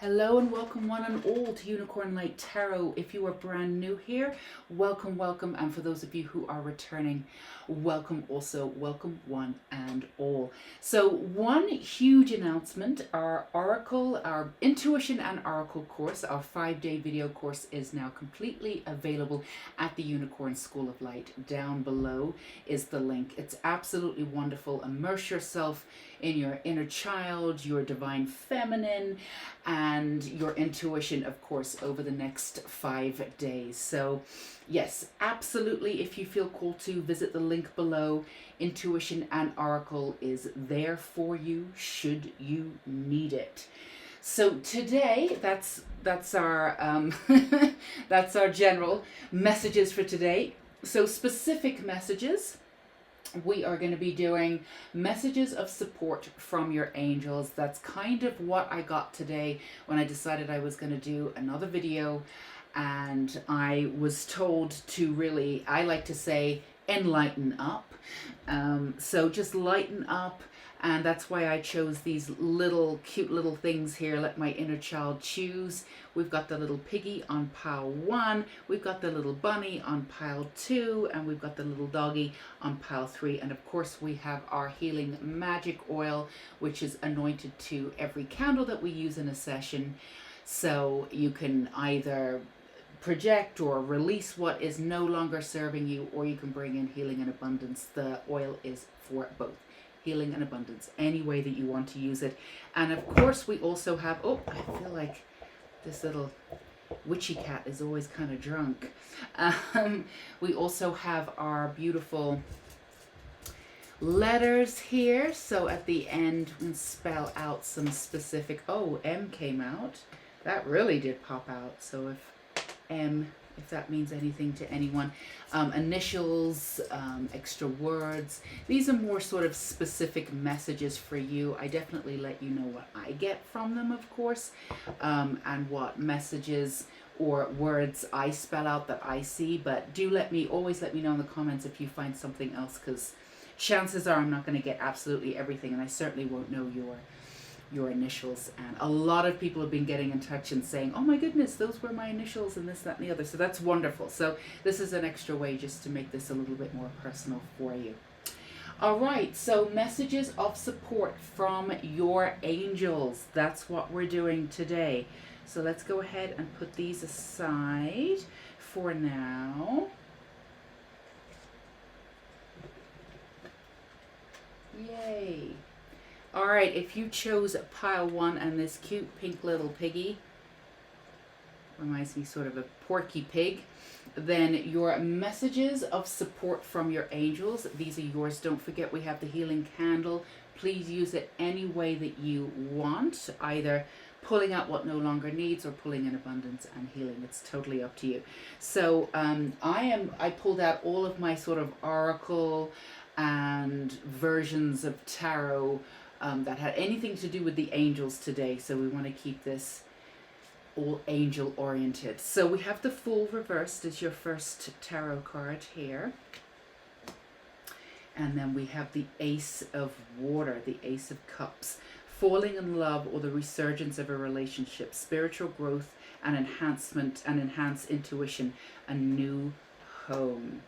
Hello and welcome one and all to Unicorn Light Tarot. If you are brand new here, welcome, welcome. And for those of you who are returning, welcome also, welcome one and all. So one huge announcement, our Oracle, our Intuition and Oracle course, our 5-day video course is now completely available at the Unicorn School of Light. Down below is the link. It's absolutely wonderful. Immerse yourself in your inner child, your divine feminine, and your intuition, of course, over the next 5 days. So yes, absolutely, if you feel called to, visit the link below. Intuition and Oracle is there for you should you need it. So today, that's our that's our general messages for today. So specific messages, we are going to be doing messages of support from your angels. That's kind of what I got today when I decided I was going to do another video, and I was told to really, I like to say, enlighten up. So just lighten up. And that's why I chose these little cute little things here. Let my inner child choose. We've got the little piggy on pile 1. We've got the little bunny on pile 2. And we've got the little doggy on pile 3. And of course we have our healing magic oil, which is anointed to every candle that we use in a session. So you can either project or release what is no longer serving you, or you can bring in healing and abundance. The oil is for both. Healing and abundance, any way that you want to use it. And of course we also have, oh, I feel like this little witchy cat is always kind of drunk. We also have our beautiful letters here. So at the end, we can spell out some specific, oh, M came out. That really did pop out. So if M, if that means anything to anyone, initials, extra words, these are more sort of specific messages for you. I definitely let you know what I get from them, of course, and what messages or words I spell out that I see. But do always let me know in the comments if you find something else, because chances are I'm not going to get absolutely everything, and I certainly won't know your initials. And a lot of people have been getting in touch and saying, oh my goodness, those were my initials, and this, that, and the other. So that's wonderful. So this is an extra way just to make this a little bit more personal for you. All right, so messages of support from your angels. That's what we're doing today. So let's go ahead and put these aside for now. Yay. All right, if you chose pile 1 and this cute pink little piggy, reminds me sort of a porky pig, then your messages of support from your angels, these are yours. Don't forget we have the healing candle. Please use it any way that you want, either pulling out what no longer needs or pulling in abundance and healing. It's totally up to you. So I pulled out all of my sort of oracle and versions of tarot that had anything to do with the angels today. So we want to keep this all angel oriented. So we have the Fool reversed as your first tarot card here. And then we have the Ace of Water, the Ace of Cups. Falling in love or the resurgence of a relationship, spiritual growth and enhancement and enhanced intuition, a new home.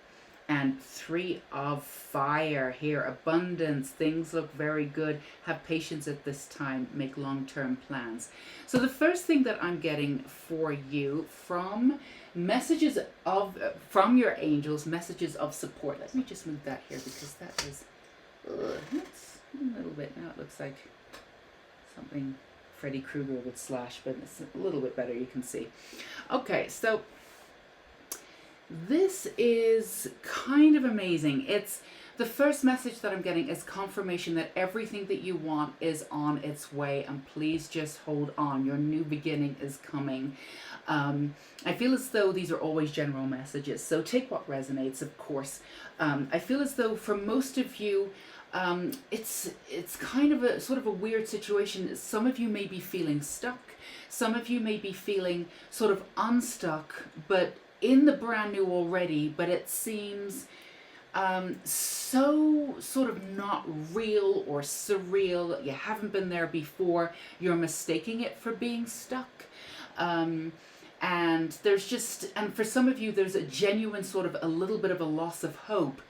And 3 of Fire here, abundance, things look very good, have patience at this time, make long-term plans. So the first thing that I'm getting for you from messages of, from your angels, messages of support. Let me just move that here because that is, it's a little bit, now it looks like something Freddy Krueger would slash, but it's a little bit better, you can see. Okay, so this is kind of amazing. It's the first message that I'm getting is confirmation that everything that you want is on its way, and please just hold on. Your new beginning is coming. I feel as though these are always general messages, so take what resonates, of course. I feel as though for most of you, it's kind of a sort of a weird situation. Some of you may be feeling stuck. Some of you may be feeling sort of unstuck, but in the brand new already, but it seems so sort of not real or surreal. You haven't been there before. You're mistaking it for being stuck. And there's just, and for some of you, there's a genuine sort of a little bit of a loss of hope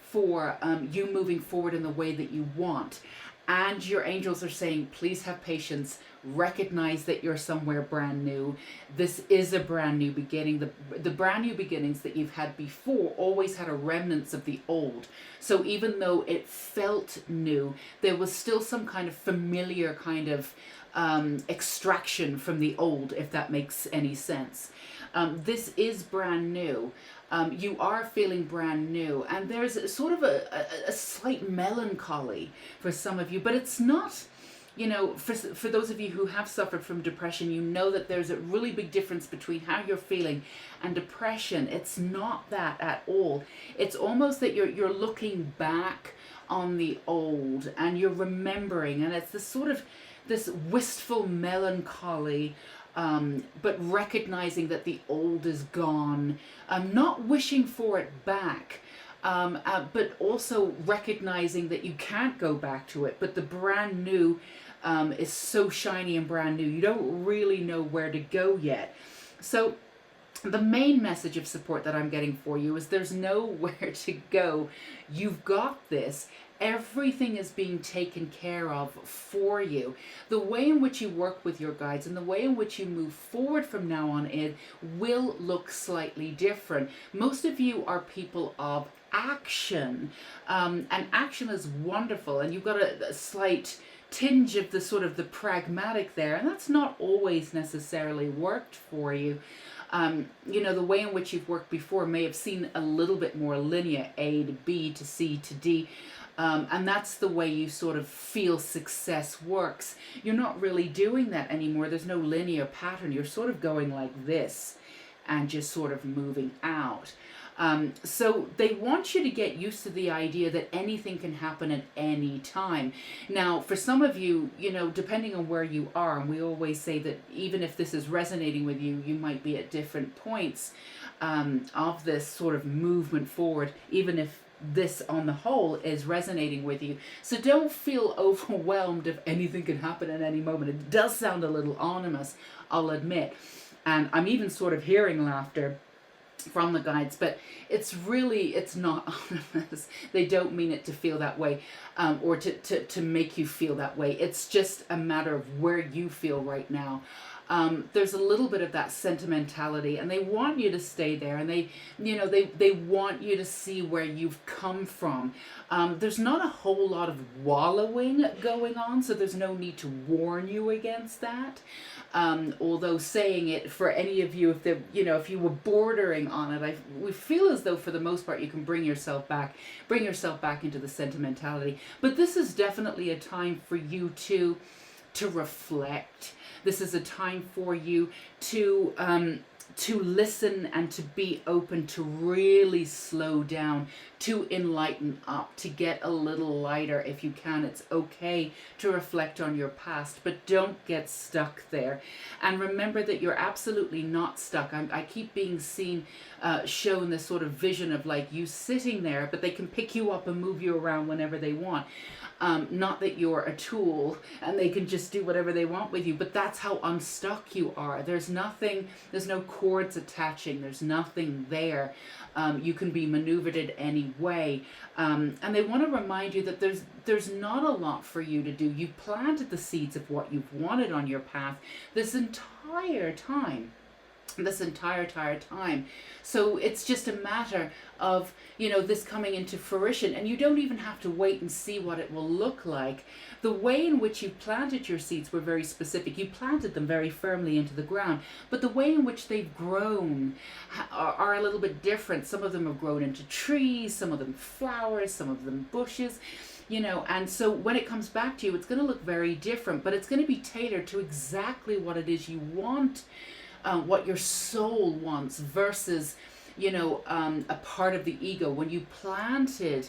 for you moving forward in the way that you want. And your angels are saying, please have patience. Recognize that you're somewhere brand new. This is a brand new beginning. The brand new beginnings that you've had before always had a remnants of the old. So even though it felt new, there was still some kind of familiar kind of extraction from the old, if that makes any sense. This is brand new. You are feeling brand new, and there's sort of a slight melancholy for some of you, but it's not, you know, for those of you who have suffered from depression, you know that there's a really big difference between how you're feeling and depression. It's not that at all. It's almost that you're looking back on the old and you're remembering, and it's this sort of this wistful melancholy, but recognizing that the old is gone, not wishing for it back, but also recognizing that you can't go back to it, but the brand new is so shiny and brand new, you don't really know where to go yet. So the main message of support that I'm getting for you is there's nowhere to go. You've got this. Everything is being taken care of for you. The way in which you work with your guides and the way in which you move forward from now on in will look slightly different. Most of you are people of action, and action is wonderful, and you've got a slight tinge of the sort of the pragmatic there, and that's not always necessarily worked for you. You know, the way in which you've worked before may have seen a little bit more linear, A to B to C to D. And that's the way you sort of feel success works. You're not really doing that anymore. There's no linear pattern. You're sort of going like this and just sort of moving out. So they want you to get used to the idea that anything can happen at any time. Now, for some of you, you know, depending on where you are, and we always say that even if this is resonating with you, you might be at different points of this sort of movement forward, even if this on the whole is resonating with you. So don't feel overwhelmed if anything can happen at any moment. It does sound a little ominous, I'll admit. And I'm even sort of hearing laughter from the guides, but it's not ominous. They don't mean it to feel that way, or to make you feel that way. It's just a matter of where you feel right now. There's a little bit of that sentimentality, and they want you to stay there, and they want you to see where you've come from. There's not a whole lot of wallowing going on, so there's no need to warn you against that. Although saying it for any of you, if you were bordering on it, we feel as though for the most part you can bring yourself back into the sentimentality. But this is definitely a time for you to reflect. This is a time for you to listen and to be open, to really slow down, to enlighten up, to get a little lighter if you can. It's okay to reflect on your past, but don't get stuck there. And remember that you're absolutely not stuck. I keep being shown this sort of vision of like you sitting there, but they can pick you up and move you around whenever they want. Not that you're a tool and they can just do whatever they want with you, but that's how unstuck you are. There's no cords attaching, there's nothing there. You can be maneuvered in any way. And they want to remind you that there's not a lot for you to do. You've planted the seeds of what you've wanted on your path this entire time. So it's just a matter of, this coming into fruition, and you don't even have to wait and see what it will look like. The way in which you planted your seeds were very specific. You planted them very firmly into the ground, but the way in which they've grown are a little bit different. Some of them have grown into trees, some of them flowers, some of them bushes. And so when it comes back to you, it's going to look very different, but it's going to be tailored to exactly what it is you want. What your soul wants versus, a part of the ego. When you planted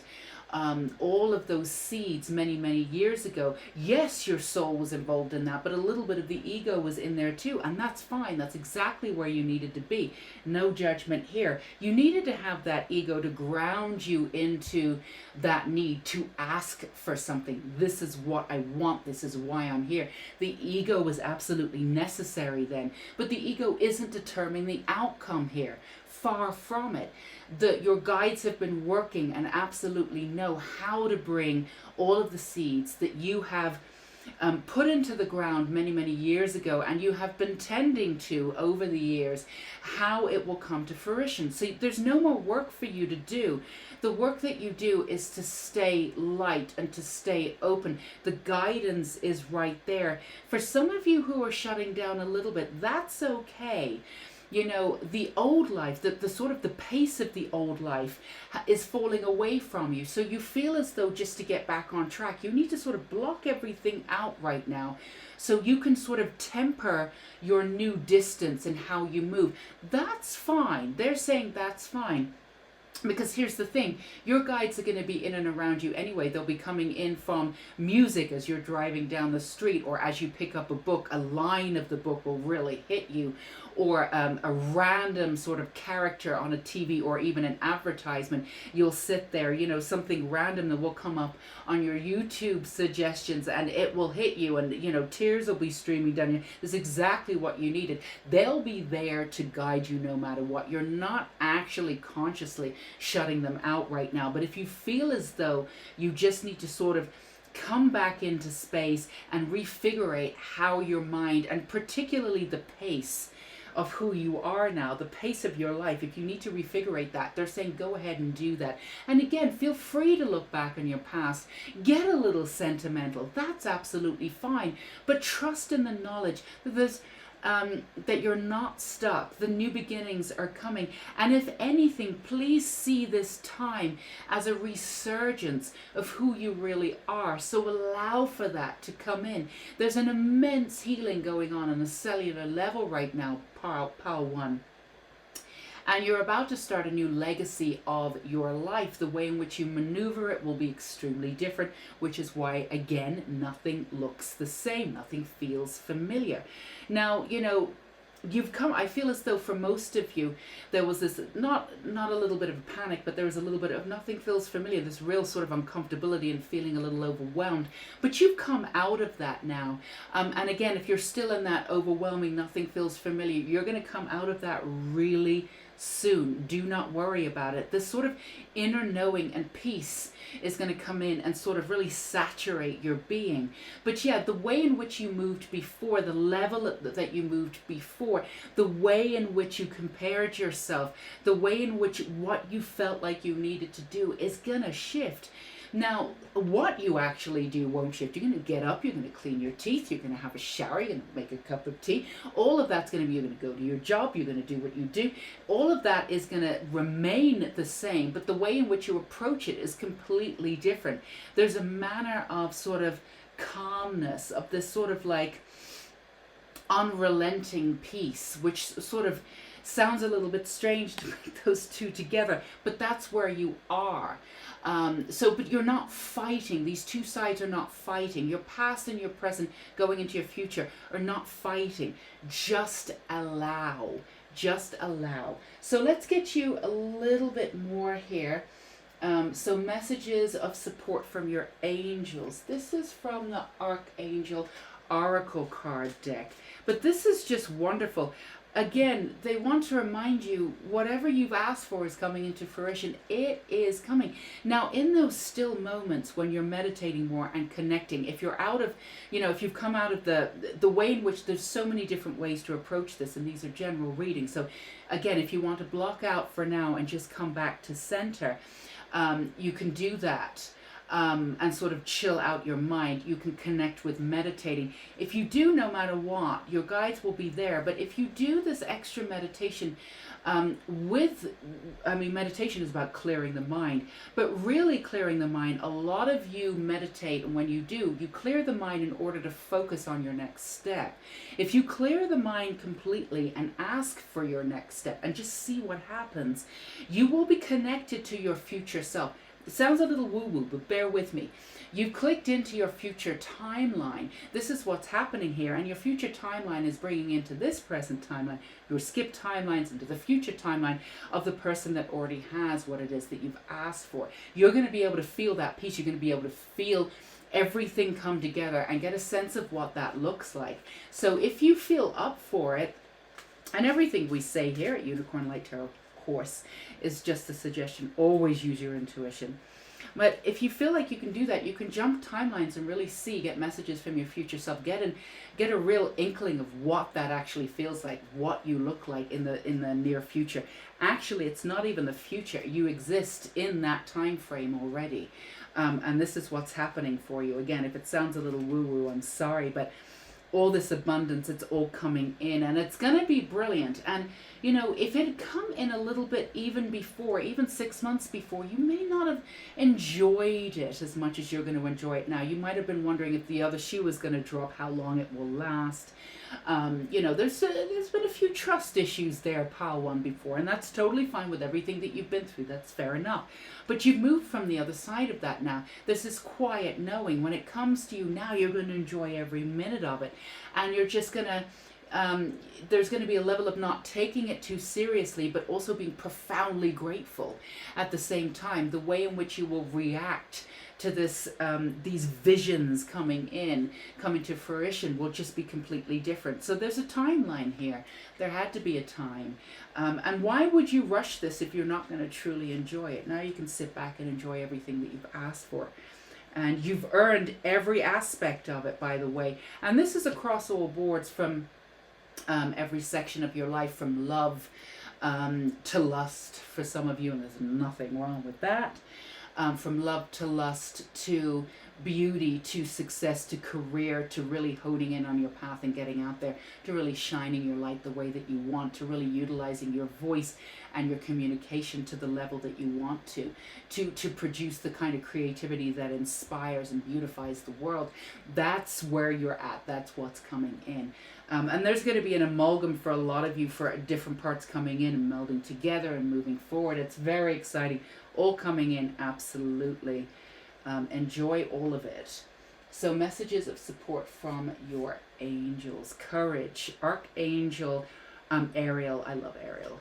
all of those seeds many, many years ago. Yes, your soul was involved in that, but a little bit of the ego was in there too. And that's fine. That's exactly where you needed to be. No judgment here. You needed to have that ego to ground you into that need to ask for something. This is what I want. This is why I'm here. The ego was absolutely necessary then, but the ego isn't determining the outcome here. Far from it. Your guides have been working and absolutely know how to bring all of the seeds that you have put into the ground many, many years ago, and you have been tending to over the years, how it will come to fruition. So there's no more work for you to do. The work that you do is to stay light and to stay open. The guidance is right there. For some of you who are shutting down a little bit, that's okay. You know, the old life, the sort of the pace of the old life is falling away from you. So you feel as though just to get back on track, you need to sort of block everything out right now so you can sort of temper your new distance and how you move. That's fine. They're saying that's fine. Because here's the thing, your guides are going to be in and around you anyway. They'll be coming in from music as you're driving down the street, or as you pick up a book, a line of the book will really hit you, or a random sort of character on a TV or even an advertisement. You'll sit there, you know, something random that will come up on your YouTube suggestions and it will hit you, and, you know, tears will be streaming down you. This is exactly what you needed. They'll be there to guide you no matter what. You're not actually consciously shutting them out right now. But if you feel as though you just need to sort of come back into space and refigurate how your mind, and particularly the pace of who you are now, the pace of your life, if you need to refigurate that, they're saying go ahead and do that. And again, feel free to look back on your past, get a little sentimental, that's absolutely fine, but trust in the knowledge that there's that you're not stuck. The new beginnings are coming. And if anything, please see this time as a resurgence of who you really are. So allow for that to come in. There's an immense healing going on a cellular level right now, Pal 1. And you're about to start a new legacy of your life. The way in which you maneuver it will be extremely different, which is why, again, nothing looks the same. Nothing feels familiar. Now, you know, you've come, I feel as though for most of you, there was this, not a little bit of panic, but there was a little bit of nothing feels familiar, this real sort of uncomfortability and feeling a little overwhelmed. But you've come out of that now. And again, if you're still in that overwhelming, nothing feels familiar, you're going to come out of that really soon. Do not worry about it. This sort of inner knowing and peace is going to come in and sort of really saturate your being. But yeah, the way in which you moved before, the level that you moved before, the way in which you compared yourself, the way in which what you felt like you needed to do is going to shift. Now, what you actually do won't shift. You're going to get up, you're going to clean your teeth, you're going to have a shower, you're going to make a cup of tea. All of that's going to be, you're going to go to your job, you're going to do what you do. All of that is going to remain the same, but the way in which you approach it is completely different. There's a manner of sort of calmness, of this sort of like unrelenting peace, which sort of sounds a little bit strange to make those two together, but that's where you are. But you're not fighting. These two sides are not fighting. Your past and your present going into your future are not fighting. Just allow. Just allow. So let's get you a little bit more here. So messages of support from your angels. This is from the Archangel Oracle card deck. But this is just wonderful. Again, they want to remind you, whatever you've asked for is coming into fruition. It is coming. Now, in those still moments when you're meditating more and connecting, if you're out of, if you've come out of the way in which there's so many different ways to approach this, and these are general readings. So again, if you want to block out for now and just come back to center, you can do that. And sort of chill out your mind. You can connect with meditating. If you do, no matter what, your guides will be there. But if you do this extra meditation meditation is about clearing the mind, but really clearing the mind. A lot of you meditate, and when you do, you clear the mind in order to focus on your next step. If you clear the mind completely and ask for your next step and just see what happens, you will be connected to your future self. It sounds a little woo-woo, but bear with me. You've clicked into your future timeline. This is what's happening here, and your future timeline is bringing into this present timeline your skip timelines into the future timeline of the person that already has what it is that you've asked for. You're going to be able to feel that peace. You're going to be able to feel everything come together and get a sense of what that looks like. So if you feel up for it, and everything we say here at Unicorn Light Tarot course is just a suggestion. Always use your intuition. But if you feel like you can do that, you can jump timelines and really get messages from your future self. Get a real inkling of what that actually feels like, what you look like in the near future. Actually, it's not even the future. You exist in that time frame already. And this is what's happening for you. Again, if it sounds a little woo-woo, I'm sorry, but all this abundance, it's all coming in, and it's going to be brilliant. And you know, if it had come in a little bit even before, even 6 months before, you may not have enjoyed it as much as you're going to enjoy it now. You might have been wondering if the other shoe was going to drop, how long it will last. You know, there's been a few trust issues there, pile one, before, and that's totally fine with everything that you've been through. That's fair enough. But you've moved from the other side of that now. There's this quiet knowing. When it comes to you now, you're going to enjoy every minute of it, and you're just going to there's going to be a level of not taking it too seriously, but also being profoundly grateful at the same time. The way in which you will react to this, these visions coming to fruition will just be completely different. So there's a timeline here. There had to be a time. And why would you rush this if you're not going to truly enjoy it? Now you can sit back and enjoy everything that you've asked for. And you've earned every aspect of it, by the way. And this is across all boards, from every section of your life, from love to lust for some of you, and there's nothing wrong with that. From love to lust to beauty to success to career to really honing in on your path and getting out there, to really shining your light the way that you want, to really utilizing your voice and your communication to the level that you want to produce the kind of creativity that inspires and beautifies the world. That's where you're at. That's what's coming in. And there's going to be an amalgam for a lot of you, for different parts coming in and melding together and moving forward. It's very exciting. All coming in, absolutely. Enjoy all of it. So messages of support from your angels. Courage. Archangel Ariel. I love Ariel.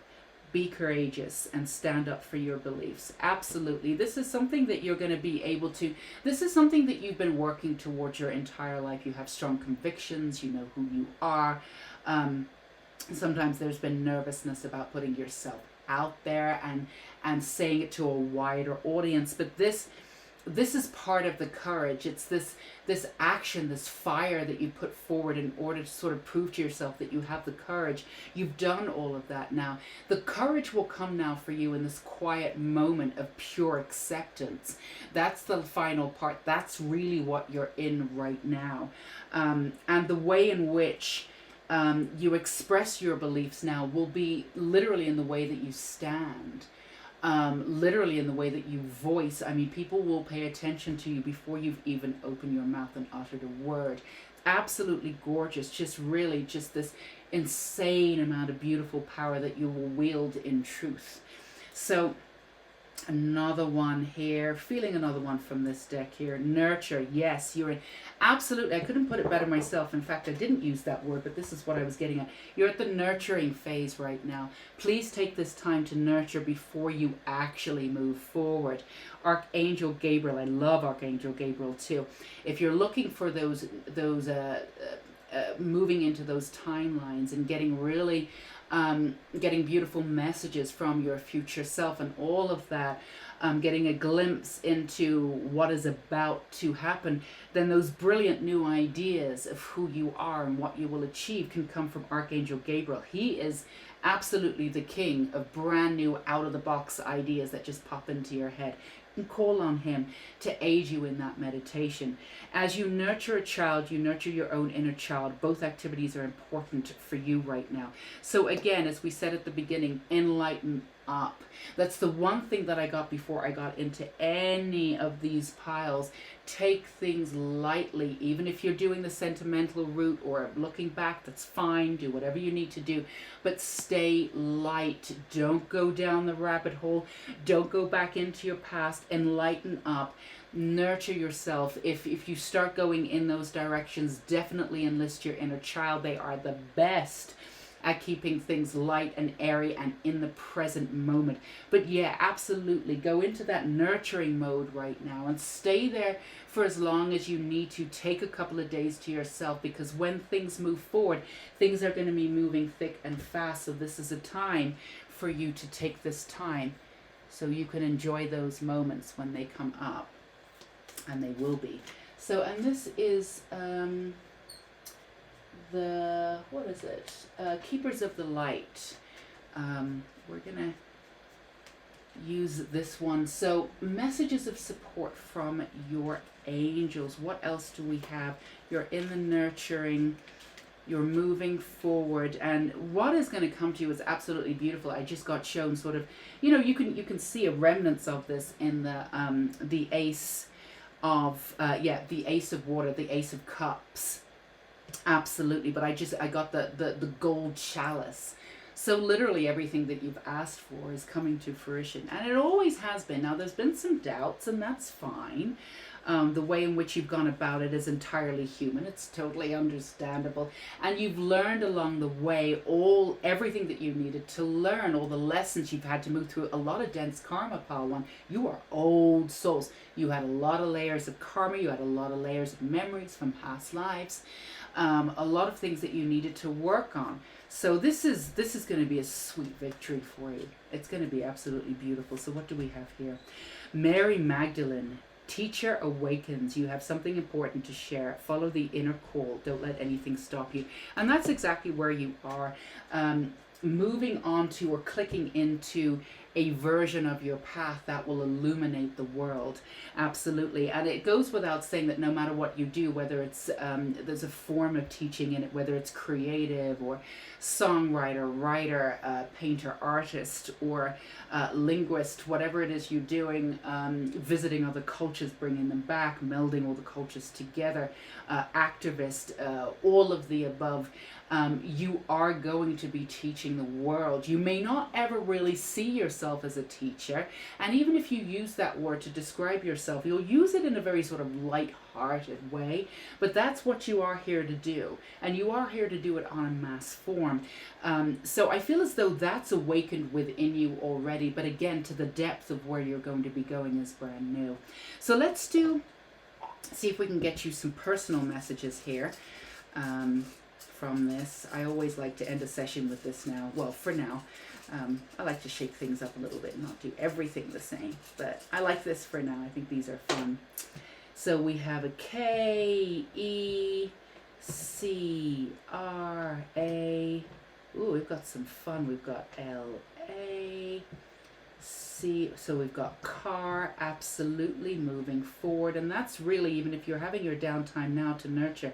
Be courageous and stand up for your beliefs. Absolutely. This is something that you're going to be able to, this is something that you've been working towards your entire life. You have strong convictions. You know who you are. Sometimes there's been nervousness about putting yourself out there and saying it to a wider audience. But this is part of the courage. It's this action, this fire that you put forward in order to sort of prove to yourself that you have the courage. You've done all of that now. The courage will come now for you in this quiet moment of pure acceptance. That's the final part. That's really what you're in right now. And the way in which you express your beliefs now will be literally in the way that you stand. Literally in the way that you voice. I mean, people will pay attention to you before you've even opened your mouth and uttered a word. Absolutely gorgeous. Just really just this insane amount of beautiful power that you will wield in truth. So another one here, feeling another one from this deck here. Nurture. Yes, you're in. Absolutely. I couldn't put it better myself. In fact, I didn't use that word, but this is what I was getting at. You're at the nurturing phase right now. Please take this time to nurture before you actually move forward. Archangel Gabriel. I love Archangel Gabriel too. If you're looking for those moving into those timelines and getting really getting beautiful messages from your future self and all of that, getting a glimpse into what is about to happen, then those brilliant new ideas of who you are and what you will achieve can come from Archangel Gabriel. He is absolutely the king of brand new out-of-the-box ideas that just pop into your head. And call on him to aid you in that meditation. As you nurture a child, you nurture your own inner child. Both activities are important for you right now. So again, as we said at the beginning, enlighten up. That's the one thing that I got before I got into any of these piles. Take things lightly. Even if you're doing the sentimental route or looking back, that's fine. Do whatever you need to do, but stay light. Don't go down the rabbit hole. Don't go back into your past. Enlighten up. Nurture yourself. If you start going in those directions, definitely enlist your inner child. They are the best at keeping things light and airy and in the present moment. But yeah, absolutely go into that nurturing mode right now and stay there for as long as you need to. Take a couple of days to yourself, because when things move forward, things are going to be moving thick and fast. So this is a time for you to take this time so you can enjoy those moments when they come up, and they will be. So, and this is the, what is it? Keepers of the Light. We're gonna use this one. So, messages of support from your angels. What else do we have? You're in the nurturing, you're moving forward, and what is going to come to you is absolutely beautiful. I just got shown sort of, you can see a remnants of this in the Ace of the Ace of Water, the Ace of Cups. Absolutely. But I got the gold chalice. So literally everything that you've asked for is coming to fruition, and it always has been. Now there's been some doubts, and that's fine. The way in which you've gone about it is entirely human. It's totally understandable. And you've learned along the way everything that you needed to learn, all the lessons you've had to move through. A lot of dense karma, Pile 1. You are old souls. You had a lot of layers of karma. You had a lot of layers of memories from past lives. A lot of things that you needed to work on. So this is going to be a sweet victory for you. It's going to be absolutely beautiful. So what do we have here? Mary Magdalene. Teacher awakens. You have something important to share. Follow the inner call. Don't let anything stop you. And that's exactly where you are. Moving on to or clicking into a version of your path that will illuminate the world. Absolutely. And it goes without saying that no matter what you do, whether it's there's a form of teaching in it, whether it's creative or songwriter, writer, painter, artist, or linguist, whatever it is you're doing, visiting other cultures, bringing them back, melding all the cultures together, activist, all of the above. You are going to be teaching the world. You may not ever really see yourself as a teacher, and even if you use that word to describe yourself, you'll use it in a very sort of light-hearted way, but that's what you are here to do, and you are here to do it on a mass form. So I feel as though that's awakened within you already, but again, to the depth of where you're going to be going is brand new. So let's see if we can get you some personal messages here. From this. I always like to end a session with this now. Well, for now. I like to shake things up a little bit and not do everything the same. But I like this for now. I think these are fun. So we have a K, E, C, R, A. Ooh, we've got some fun. We've got L, A, C. So we've got car, absolutely moving forward. And that's really, even if you're having your downtime now to nurture,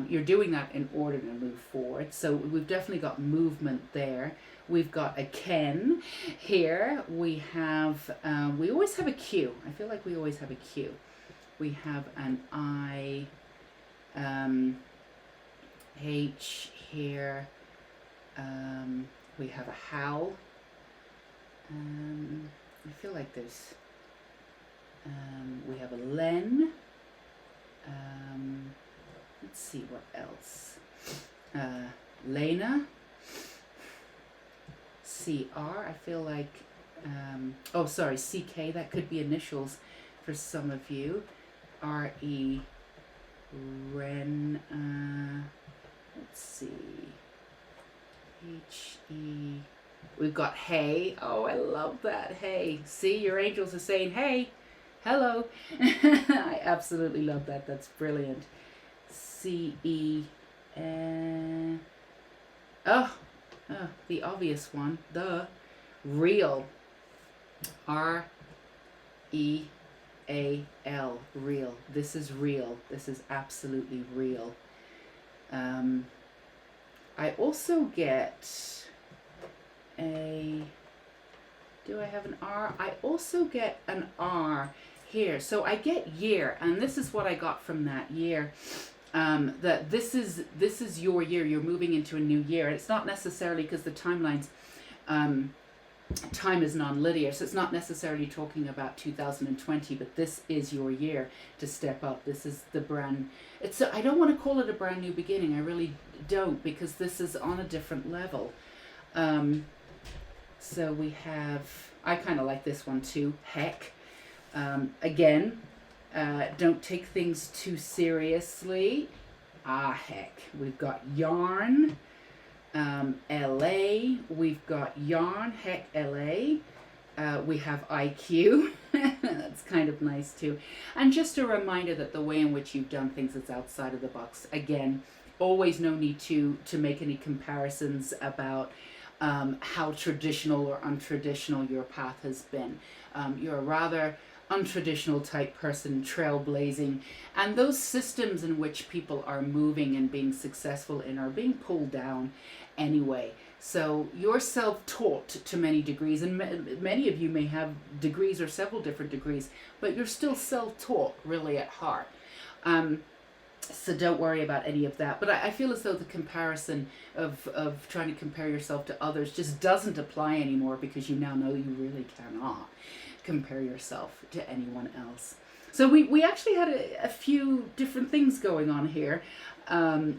you're doing that in order to move forward. So we've definitely got movement there. We've got a Ken here. We have, we always have a Q. I feel like we always have a Q. We have an I, H here. We have a Hal. I feel like there's, we have a Len. Let's see what else. Lena. CR. I feel like, oh, sorry, CK. That could be initials for some of you. RE. Ren. Let's see. HE. We've got hey. Oh, I love that. Hey. See, your angels are saying hey. Hello. I absolutely love that. That's brilliant. CE. The obvious one. The real. REAL. Real. This is real. This is absolutely real. I also get a Do I have an R? I also get an R here. So I get year, and this is what I got from that year. That this is your year. You're moving into a new year. It's not necessarily because the timelines, time is non-linear, so it's not necessarily talking about 2020, but this is your year to step up. This is the brand. I don't want to call it a brand new beginning. I really don't, because this is on a different level. So we have, I kind of like this one too, heck. Again, don't take things too seriously. Heck. We've got yarn, LA. We've got yarn, heck, LA. We have IQ. That's kind of nice too. And just a reminder that the way in which you've done things is outside of the box. Again, always no need to make any comparisons about how traditional or untraditional your path has been. You're a rather untraditional type person, trailblazing, and those systems in which people are moving and being successful in are being pulled down anyway. So you're self-taught to many degrees, and many of you may have degrees or several different degrees, but you're still self-taught really at heart. So don't worry about any of that. But I feel as though the comparison of trying to compare yourself to others just doesn't apply anymore, because you now know you really cannot compare yourself to anyone else. So we actually had a few different things going on here.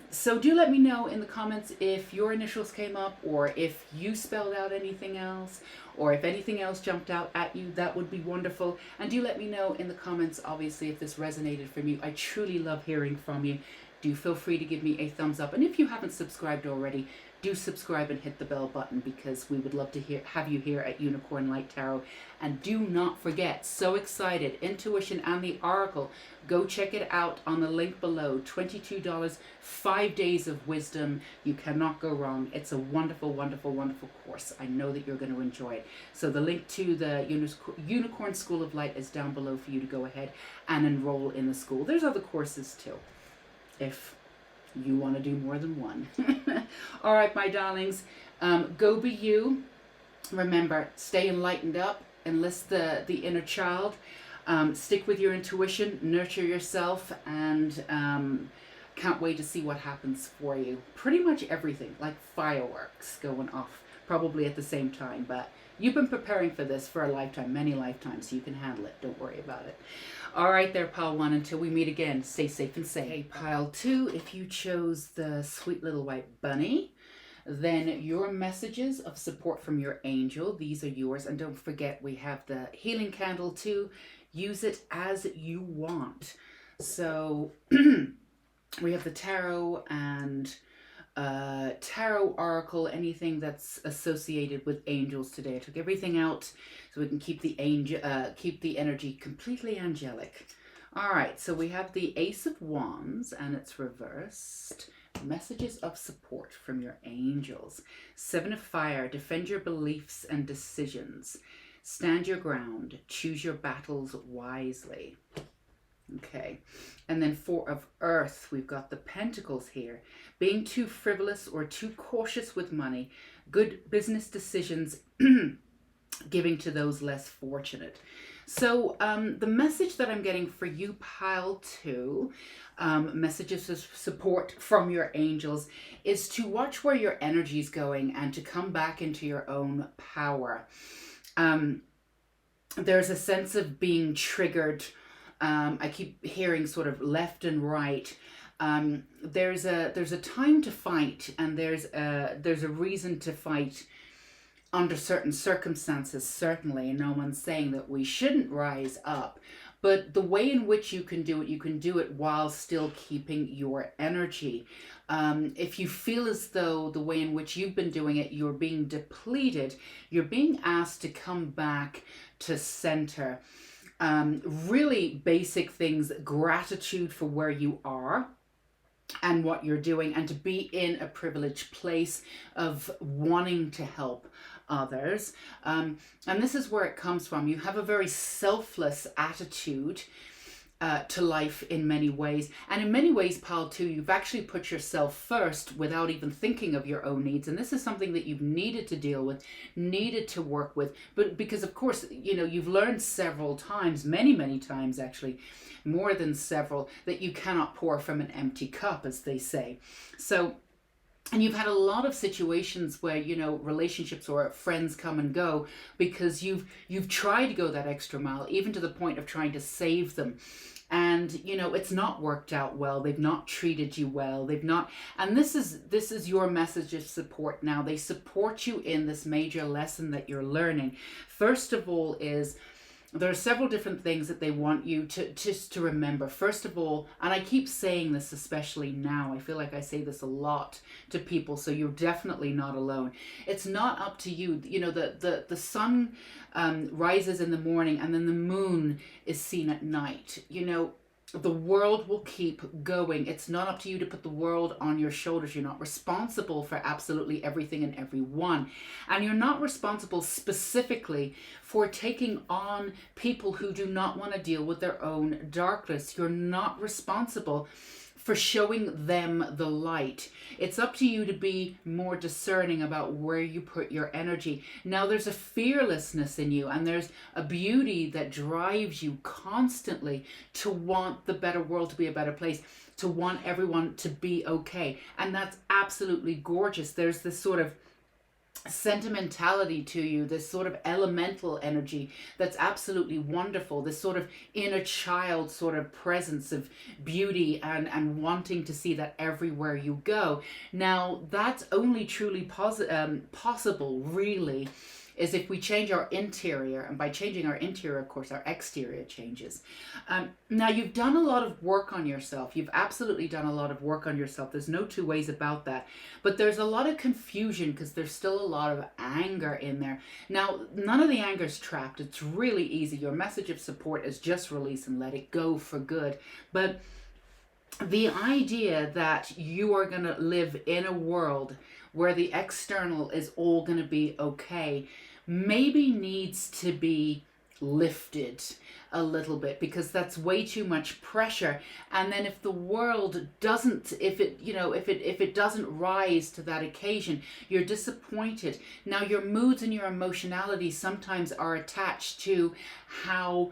So do let me know in the comments if your initials came up, or if you spelled out anything else, or if anything else jumped out at you. That would be wonderful. And do let me know in the comments, obviously, if this resonated from you. I truly love hearing from you. Do feel free to give me a thumbs up. And if you haven't subscribed already, do subscribe and hit the bell button, because we would love to have you here at Unicorn Light Tarot. And do not forget, so excited, Intuition and the Oracle. Go check it out on the link below. $22, 5 days of wisdom. You cannot go wrong. It's a wonderful, wonderful, wonderful course. I know that you're going to enjoy it. So the link to the Unicorn School of Light is down below for you to go ahead and enroll in the school. There's other courses too, if you want to do more than one. All right, my darlings, go be you. Remember, stay enlightened up, enlist the inner child, stick with your intuition, nurture yourself, and can't wait to see what happens for you. Pretty much everything, like fireworks going off probably at the same time, but you've been preparing for this for a lifetime, many lifetimes, so you can handle it. Don't worry about it. All right there, pile one. Until we meet again, stay safe and sane. Hey, pile two, if you chose the sweet little white bunny, then your messages of support from your angel, these are yours. And don't forget, we have the healing candle too. Use it as you want. So we have the tarot and tarot, oracle, anything that's associated with angels today. I took everything out so we can keep the energy completely angelic. All right, so we have the Ace of Wands, and it's reversed. Messages of support from your angels. Seven of Fire, defend your beliefs and decisions. Stand your ground, choose your battles wisely. Okay, and then Four of Earth, we've got the Pentacles here. Being too frivolous or too cautious with money, good business decisions, giving to those less fortunate. So the message that I'm getting for you, pile two, messages of support from your angels, is to watch where your energy is going and to come back into your own power. There's a sense of being triggered. I keep hearing sort of left and right. There's a time to fight, and there's a reason to fight under certain circumstances, certainly. And no one's saying that we shouldn't rise up, but the way in which you can do it while still keeping your energy. If you feel as though the way in which you've been doing it, you're being depleted, you're being asked to come back to center. Really basic things, gratitude for where you are and what you're doing, and to be in a privileged place of wanting to help others. And this is where it comes from. You have a very selfless attitude. to life in many ways. And in many ways, pile two, you've actually put yourself first without even thinking of your own needs. And this is something that you've needed to deal with, needed to work with. But because, of course, you've learned several times, many times actually, more than several, that you cannot pour from an empty cup, as they say. So, and you've had a lot of situations where, relationships or friends come and go because you've tried to go that extra mile, even to the point of trying to save them. And, it's not worked out well. They've not treated you well. And this is your message of support now. They support you in this major lesson that you're learning. First of all there are several different things that they want you to remember. First of all, and I keep saying this especially now, I feel like I say this a lot to people, so you're definitely not alone. It's not up to you. The sun rises in the morning and then the moon is seen at night. The world will keep going. It's not up to you to put the world on your shoulders. You're not responsible for absolutely everything and everyone. And you're not responsible specifically for taking on people who do not want to deal with their own darkness. You're not responsible for showing them the light. It's up to you to be more discerning about where you put your energy. Now, there's a fearlessness in you, and there's a beauty that drives you constantly to want the better world to be a better place, to want everyone to be okay. And that's absolutely gorgeous. There's this sort of sentimentality to you, this sort of elemental energy that's absolutely wonderful, this sort of inner child sort of presence of beauty and wanting to see that everywhere you go. Now, that's only truly possible, really, is if we change our interior, and by changing our interior, of course, our exterior changes. Now, you've done a lot of work on yourself. You've absolutely done a lot of work on yourself. There's no two ways about that. But there's a lot of confusion because there's still a lot of anger in there. Now, none of the anger is trapped. It's really easy. Your message of support is just release and let it go for good. But the idea that you are going to live in a world where the external is all going to be okay maybe needs to be lifted a little bit, because that's way too much pressure. And then if the world doesn't, if it doesn't rise to that occasion, you're disappointed. Now, your moods and your emotionality sometimes are attached to how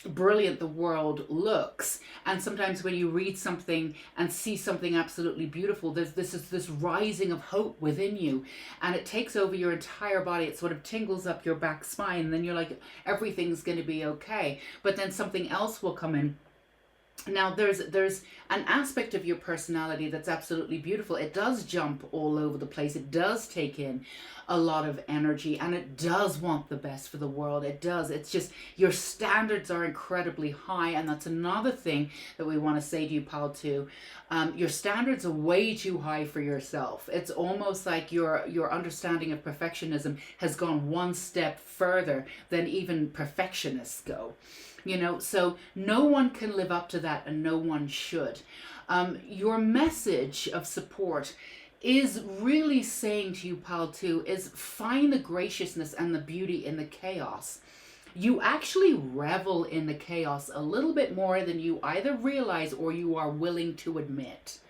brilliant the world looks, and sometimes when you read something and see something absolutely beautiful, there's this rising of hope within you, and it takes over your entire body. It sort of tingles up your back spine, and then you're like, everything's going to be okay. But then something else will come in. Now, there's an aspect of your personality that's absolutely beautiful. It does jump all over the place. It does take in a lot of energy, and it does want the best for the world. It does. It's just your standards are incredibly high, and that's another thing that we want to say to you, pal, too. Your standards are way too high for yourself. It's almost like your understanding of perfectionism has gone one step further than even perfectionists go. So no one can live up to that, and no one should. Your message of support is really saying to you, pal, too, is find the graciousness and the beauty in the chaos. You actually revel in the chaos a little bit more than you either realize or you are willing to admit.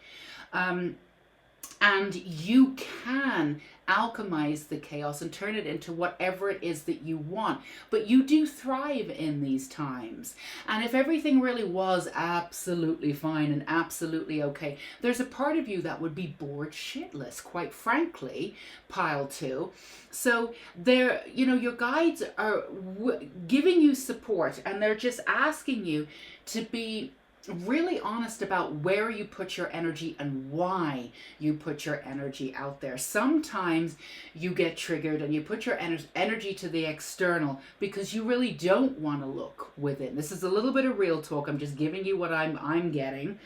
And you can alchemize the chaos and turn it into whatever it is that you want. But you do thrive in these times. And if everything really was absolutely fine and absolutely okay, there's a part of you that would be bored shitless, quite frankly, pile two. So your guides are giving you support, and they're just asking you to be really honest about where you put your energy and why you put your energy out there. Sometimes you get triggered and you put your energy to the external because you really don't want to look within. This is a little bit of real talk. I'm just giving you what I'm getting.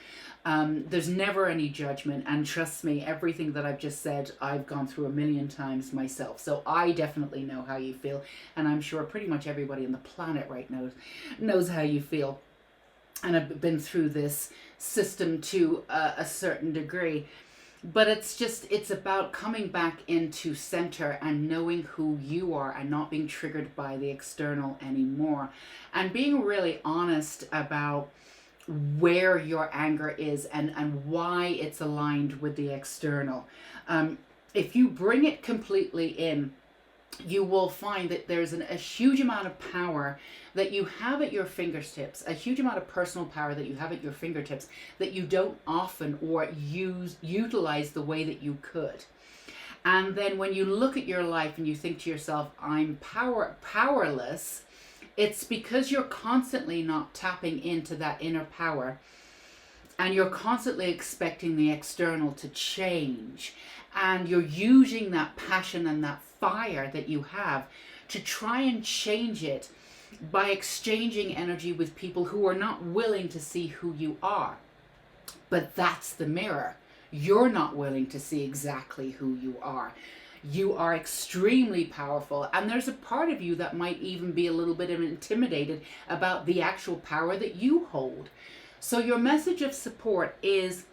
There's never any judgment, and trust me, everything that I've just said, I've gone through a million times myself. So I definitely know how you feel, and I'm sure pretty much everybody on the planet right now knows how you feel. And I've been through this system to a certain degree. But it's about coming back into center and knowing who you are and not being triggered by the external anymore, and being really honest about where your anger is and why it's aligned with the external. If you bring it completely in, you will find that there's a huge amount of power that you have at your fingertips, a huge amount of personal power that you have at your fingertips that you don't often or utilize the way that you could. And then when you look at your life and you think to yourself, I'm powerless, it's because you're constantly not tapping into that inner power, and you're constantly expecting the external to change, and you're using that passion and that fire that you have to try and change it by exchanging energy with people who are not willing to see who you are. But that's the mirror. You're not willing to see exactly who you are. You are extremely powerful, and there's a part of you that might even be a little bit intimidated about the actual power that you hold. So your message of support is,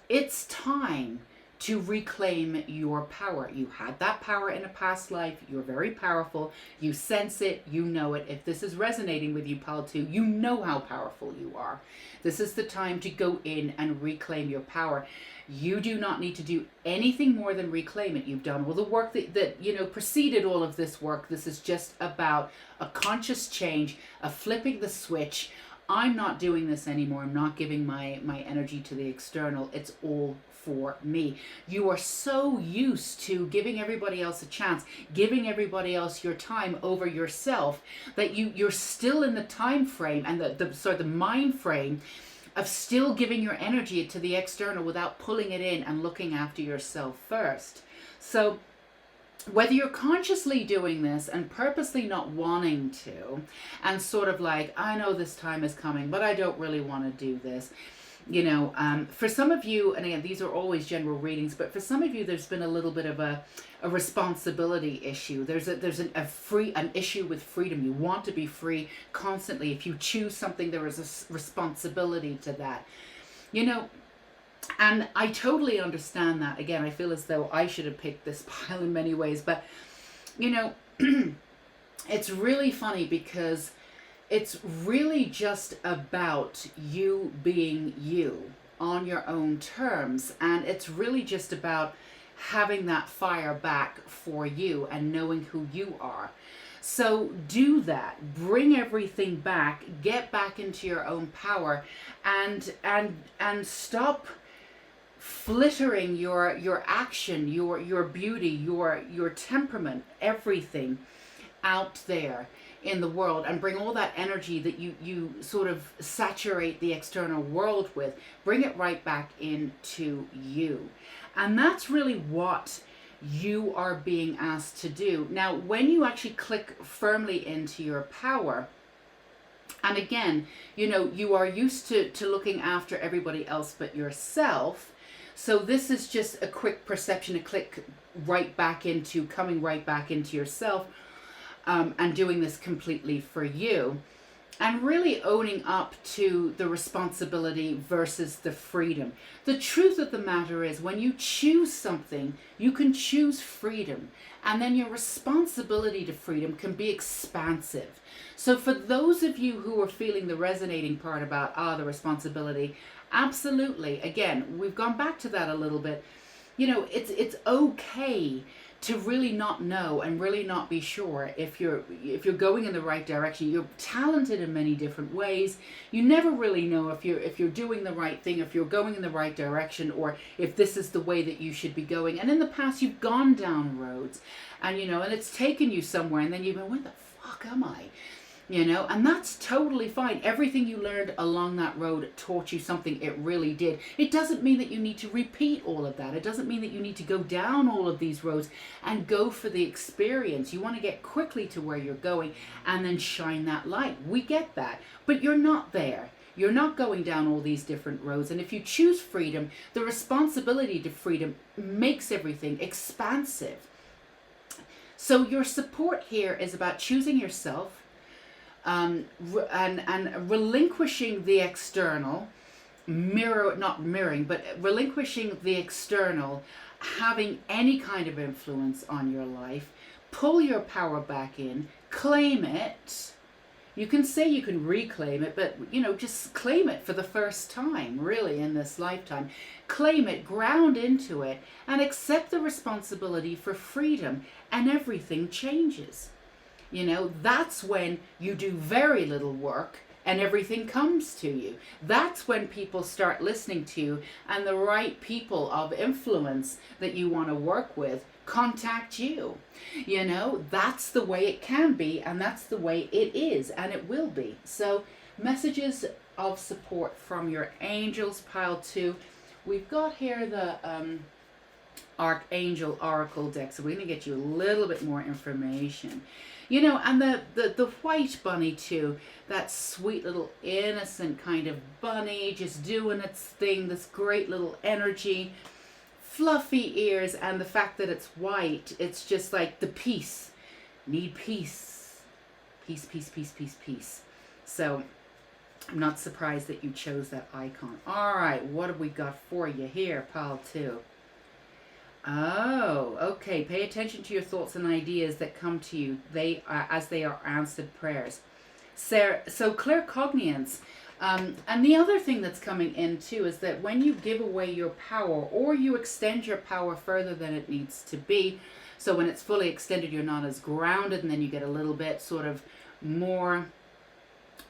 it's time to reclaim your power. You had that power in a past life. You're very powerful. You sense it. You know it. If this is resonating with you, pal 2, you know how powerful you are. This is the time to go in and reclaim your power. You do not need to do anything more than reclaim it. You've done all the work that preceded all of this work. This is just about a conscious change, a flipping the switch. I'm not doing this anymore. I'm not giving my energy to the external. It's all for me. You are so used to giving everybody else a chance, giving everybody else your time over yourself, that you're still in the time frame and the mind frame of still giving your energy to the external without pulling it in and looking after yourself first. So whether you're consciously doing this and purposely not wanting to, and sort of like, I know this time is coming, but I don't really want to do this. For some of you, and again, these are always general readings, but for some of you, there's been a little bit of a responsibility issue. There's an issue with freedom. You want to be free constantly. If you choose something, there is a responsibility to that. And I totally understand that. Again, I feel as though I should have picked this pile in many ways, but it's really funny because it's really just about you being you on your own terms. And it's really just about having that fire back for you and knowing who you are. So do that. Bring everything back. Get back into your own power, and stop flittering your action, your beauty, your temperament, everything out there in the world, and bring all that energy that you sort of saturate the external world with, bring it right back into you. And that's really what you are being asked to do. Now, when you actually click firmly into your power, and again, you are used to looking after everybody else but yourself. So this is just a quick perception, a click right back into, coming right back into yourself, and doing this completely for you. And really owning up to the responsibility versus the freedom. The truth of the matter is, when you choose something, you can choose freedom. And then your responsibility to freedom can be expansive. So for those of you who are feeling the resonating part about, the responsibility, absolutely. Again, we've gone back to that a little bit. It's okay to really not know and really not be sure if you're going in the right direction. You're talented in many different ways. You never really know if you're doing the right thing, if you're going in the right direction, or if this is the way that you should be going. And in the past, you've gone down roads, and and it's taken you somewhere, and then you've been, where the fuck am I? And that's totally fine. Everything you learned along that road taught you something. It really did. It doesn't mean that you need to repeat all of that. It doesn't mean that you need to go down all of these roads and go for the experience. You want to get quickly to where you're going and then shine that light. We get that. But you're not there. You're not going down all these different roads. And if you choose freedom, the responsibility to freedom makes everything expansive. So your support here is about choosing yourself, and relinquishing the external, not mirroring, but relinquishing the external, having any kind of influence on your life. Pull your power back in, claim it. You can say you can reclaim it, but just claim it for the first time, really, in this lifetime. Claim it, ground into it, and accept the responsibility for freedom, and everything changes. That's when you do very little work and everything comes to you. That's when people start listening to you, and the right people of influence that you want to work with contact you. That's the way it can be, and that's the way it is, and it will be. So, messages of support from your angels, pile 2. We've got here the Archangel Oracle deck, so we're going to get you a little bit more information. And the white bunny too, that sweet little innocent kind of bunny, just doing its thing, this great little energy, fluffy ears, and the fact that it's white, it's just like the peace. Need peace. Peace, peace, peace, peace, peace. So I'm not surprised that you chose that icon. All right, what have we got for you here, pile 2? Oh, okay. Pay attention to your thoughts and ideas that come to you. They are, as they are answered prayers. So claircognizance. And the other thing that's coming in too is that when you give away your power, or you extend your power further than it needs to be, so when it's fully extended, you're not as grounded, and then you get a little bit sort of more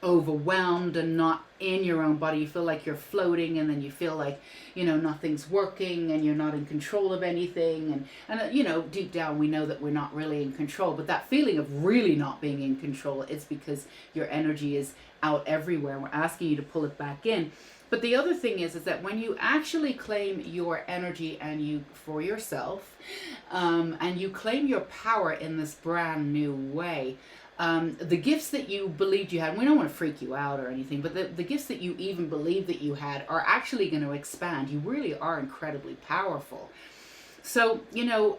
overwhelmed and not in your own body. You feel like you're floating, and then you feel like nothing's working, and you're not in control of anything, and deep down we know that we're not really in control, but that feeling of really not being in control is because your energy is out everywhere. We're asking you to pull it back in. But the other thing is that when you actually claim your energy and for yourself, and you claim your power in this brand new way, the gifts that you believed you had, and we don't want to freak you out or anything, but the gifts that you even believed that you had are actually going to expand. You really are incredibly powerful. So,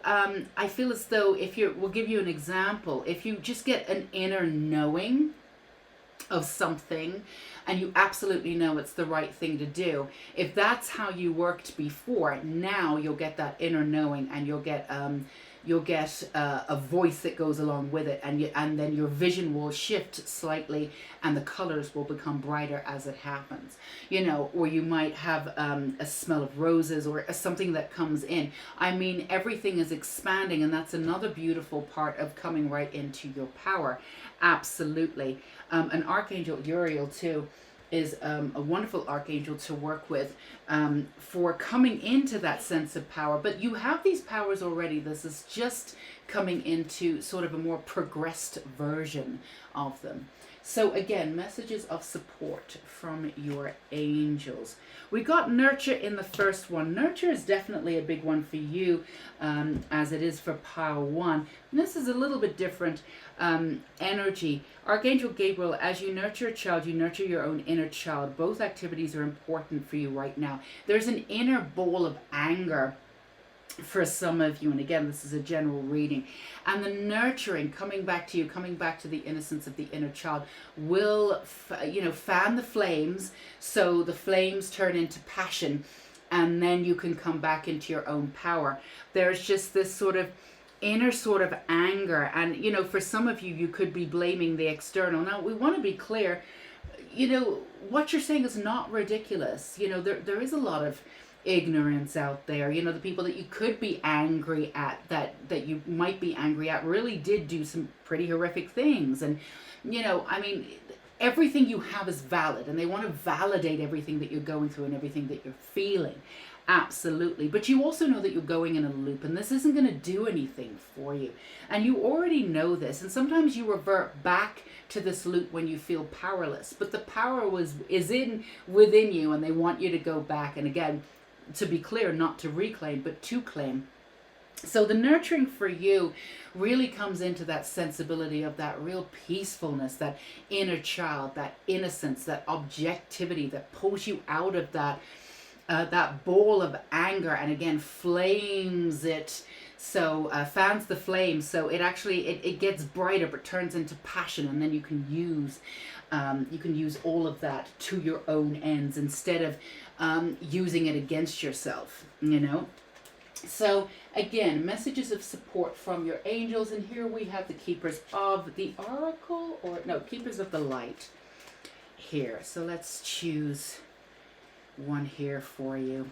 I feel as though we'll give you an example. If you just get an inner knowing of something, and you absolutely know it's the right thing to do, if that's how you worked before, now you'll get that inner knowing, and you'll get a voice that goes along with it, and then your vision will shift slightly, and the colors will become brighter as it happens. Or you might have a smell of roses, or something that comes in. I mean, everything is expanding, and that's another beautiful part of coming right into your power. Absolutely. An Archangel Uriel too is a wonderful archangel to work with for coming into that sense of power. But you have these powers already. This is just coming into sort of a more progressed version of them. So again, messages of support from your angels. We got nurture in the first one. Nurture is definitely a big one for you, as it is for pile 1. And this is a little bit different energy. Archangel Gabriel, as you nurture a child, you nurture your own inner child. Both activities are important for you right now. There's an inner ball of anger for some of you, and again, this is a general reading, and the nurturing coming back to you, coming back to the innocence of the inner child, will fan the flames, so the flames turn into passion, and then you can come back into your own power. There's just this sort of inner sort of anger, and for some of you, you could be blaming the external. Now, we want to be clear, what you're saying is not ridiculous. There is a lot of ignorance out there. The people that you could be angry at, that you might be angry at, really did do some pretty horrific things. And I mean, everything you have is valid, and they want to validate everything that you're going through and everything that you're feeling. Absolutely. But you also know that you're going in a loop, and this isn't going to do anything for you. And you already know this. And sometimes you revert back to this loop when you feel powerless. But the power is within you, and they want you to go back. And again, to be clear, not to reclaim, but to claim. So the nurturing for you really comes into that sensibility of that real peacefulness, that inner child, that innocence, that objectivity that pulls you out of that ball of anger, and again flames it. So fans the flame, so it actually it gets brighter, but turns into passion, and then you can use all of that to your own ends, instead of using it against yourself, you know. So again, messages of support from your angels, and here we have the keepers of the oracle, or no, keepers of the light here. So let's choose one here for you.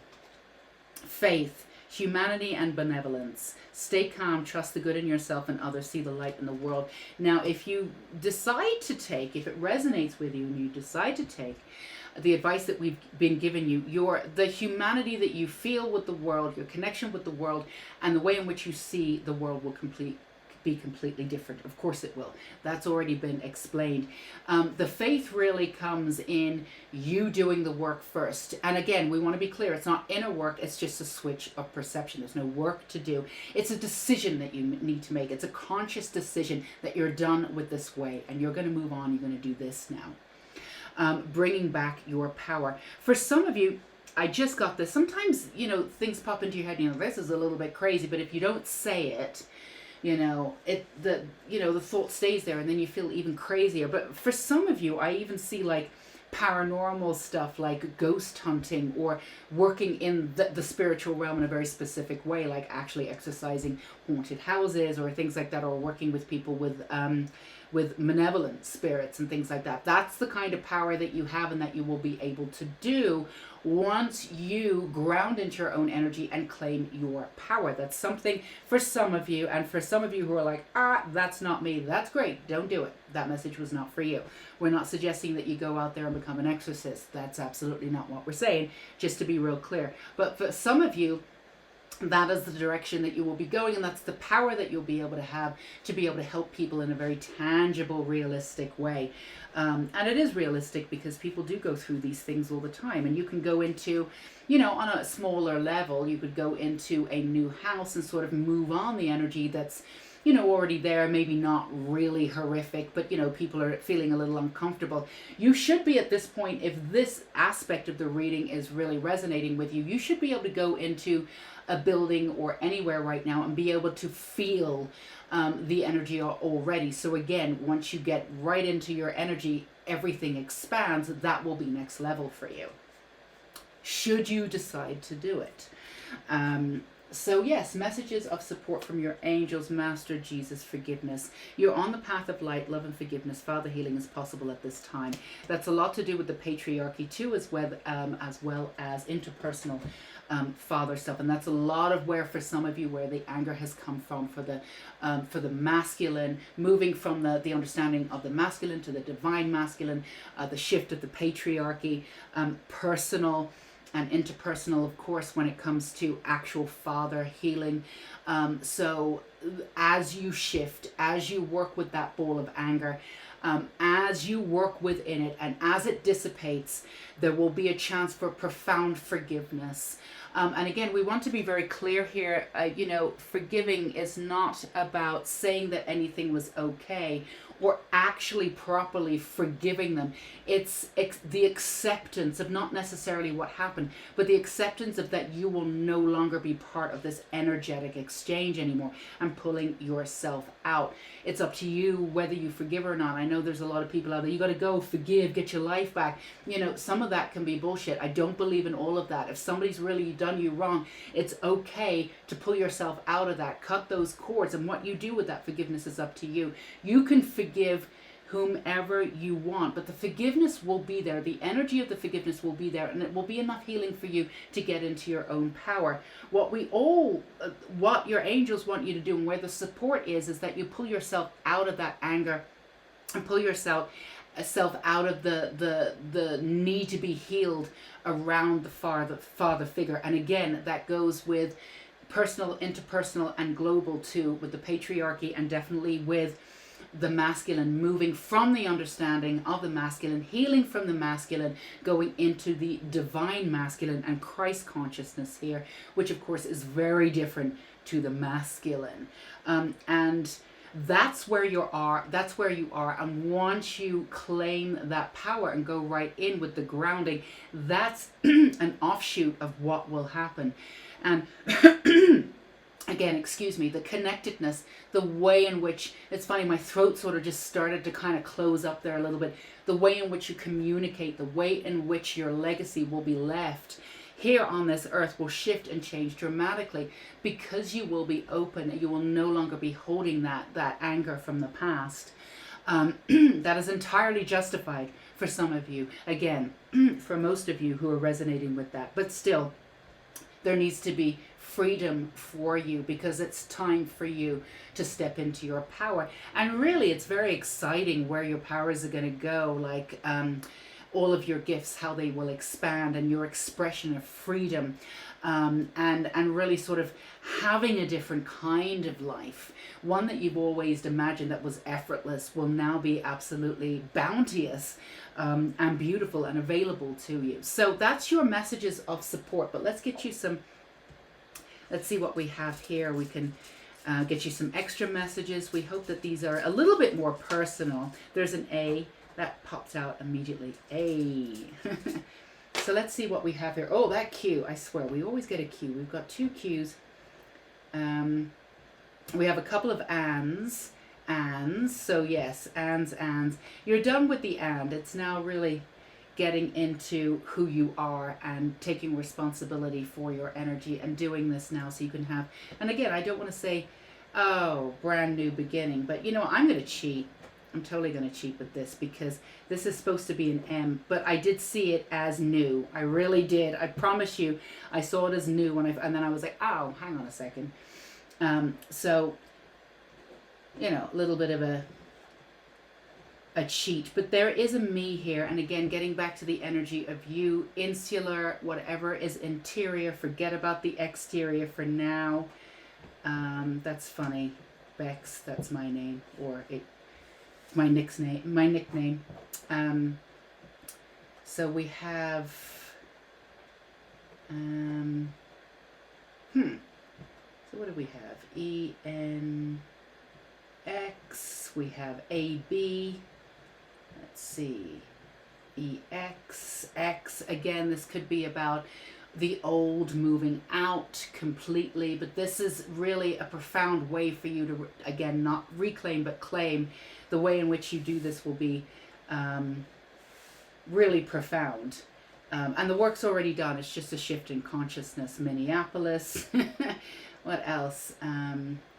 Faith, humanity, and benevolence. Stay calm, trust the good in yourself and others, see the light in the world. Now, if you decide to take, if it resonates with you and you decide to take the advice that we've been giving you, the humanity that you feel with the world, your connection with the world, and the way in which you see the world will be completely different. Of course it will. That's already been explained. The faith really comes in you doing the work first. And again, we want to be clear, it's not inner work, it's just a switch of perception. There's no work to do. It's a decision that you need to make. It's a conscious decision that you're done with this way and you're going to move on, you're going to do this now. Bringing back your power. For some of you, I just got this. Sometimes, you know, things pop into your head, you know, this is a little bit crazy, but if you don't say it, you know, the thought stays there and then you feel even crazier. But for some of you, I even see like paranormal stuff like ghost hunting or working in the spiritual realm in a very specific way, like actually exercising haunted houses or things like that, or working with people with malevolent spirits and things like that. That's the kind of power that you have and that you will be able to do once you ground into your own energy and claim your power. That's something for some of you, and for some of you who are like, that's not me, that's great, don't do it. That message was not for you. We're not suggesting that you go out there and become an exorcist. That's absolutely not what we're saying, just to be real clear. But for some of you, that is the direction that you will be going, and that's the power that you'll be able to have to be able to help people in a very tangible, realistic way. And it is realistic because people do go through these things all the time, and you can go into, you know, on a smaller level, you could go into a new house and sort of move on the energy that's, you know, already there, maybe not really horrific, but, you know, people are feeling a little uncomfortable. You should be at this point, if this aspect of the reading is really resonating with you, you should be able to go into a building or anywhere right now and be able to feel the energy already. So again, once you get right into your energy, everything expands. That will be next level for you, should you decide to do it. So yes, messages of support from your angels, Master Jesus, forgiveness. You're on the path of light, love and forgiveness. Father, healing is possible at this time. That's a lot to do with the patriarchy too, as well as interpersonal father stuff. And that's a lot of where, for some of you, where the anger has come from, for the masculine, moving from the understanding of the masculine to the divine masculine, the shift of the patriarchy, personal and interpersonal, of course, when it comes to actual father healing. So as you shift, as you work with that ball of anger, as you work within it and as it dissipates, there will be a chance for profound forgiveness. And again, we want to be very clear here, you know, forgiving is not about saying that anything was okay or actually properly forgiving them. It's the acceptance of not necessarily what happened, but the acceptance of that you will no longer be part of this energetic exchange anymore and pulling yourself out. It's up to you whether you forgive or not. I know there's a lot of people out there, you got to go forgive, get your life back. You know, some of that can be bullshit. I don't believe in all of that. If somebody's really done you wrong, it's okay to pull yourself out of that, cut those cords, and what you do with that forgiveness is up to you. You can forgive whomever you want, but the forgiveness will be there. The energy of the forgiveness will be there, and it will be enough healing for you to get into your own power. What your angels want you to do, and where the support is that you pull yourself out of that anger and pull yourself out of the need to be healed around the father figure. And again, that goes with personal, interpersonal, and global too, with the patriarchy, and definitely with the masculine, moving from the understanding of the masculine, healing from the masculine, going into the divine masculine and Christ consciousness here, which of course is very different to the masculine. And that's where you are. And once you claim that power and go right in with the grounding, that's an offshoot of what will happen. And again, excuse me, the connectedness, the way in which, it's funny, my throat sort of just started to kind of close up there a little bit, the way in which you communicate, the way in which your legacy will be left here on this earth will shift and change dramatically, because you will be open. You will no longer be holding that anger from the past. That is entirely justified for some of you. Again, for most of you who are resonating with that. But still, there needs to be freedom for you, because it's time for you to step into your power. And really, it's very exciting where your powers are going to go. Like all of your gifts, how they will expand, and your expression of freedom, and really sort of having a different kind of life, one that you've always imagined that was effortless, will now be absolutely bounteous, and beautiful and available to you. So that's your messages of support. But let's get you some, let's see what we have here. We can get you some extra messages. We hope that these are a little bit more personal. There's an A that popped out immediately. A. So let's see what we have here. Oh, that Q. I swear, we always get a Q. We've got 2 Qs. We have a couple of ands. Ands. So yes, ands. You're done with the and. It's now really getting into who you are and taking responsibility for your energy and doing this now so you can have, and again, I don't want to say, oh, brand new beginning, but you know, I'm going to cheat. I'm totally going to cheat with this, because this is supposed to be an M, but I did see it as new. I really did. I promise you, I saw it as new and then I was like, oh, hang on a second. So, you know, a little bit of a cheat, but there is a me here. And again, getting back to the energy of you, insular, whatever is interior, forget about the exterior for now. That's funny. Bex, that's my name, or my nickname. So we have so what do we have? ENX, we have AB, let's see, EX, X. Again, this could be about the old moving out completely, but this is really a profound way for you to, again, not reclaim but claim. The way in which you do this will be really profound. And the work's already done. It's just a shift in consciousness. Minneapolis. What else?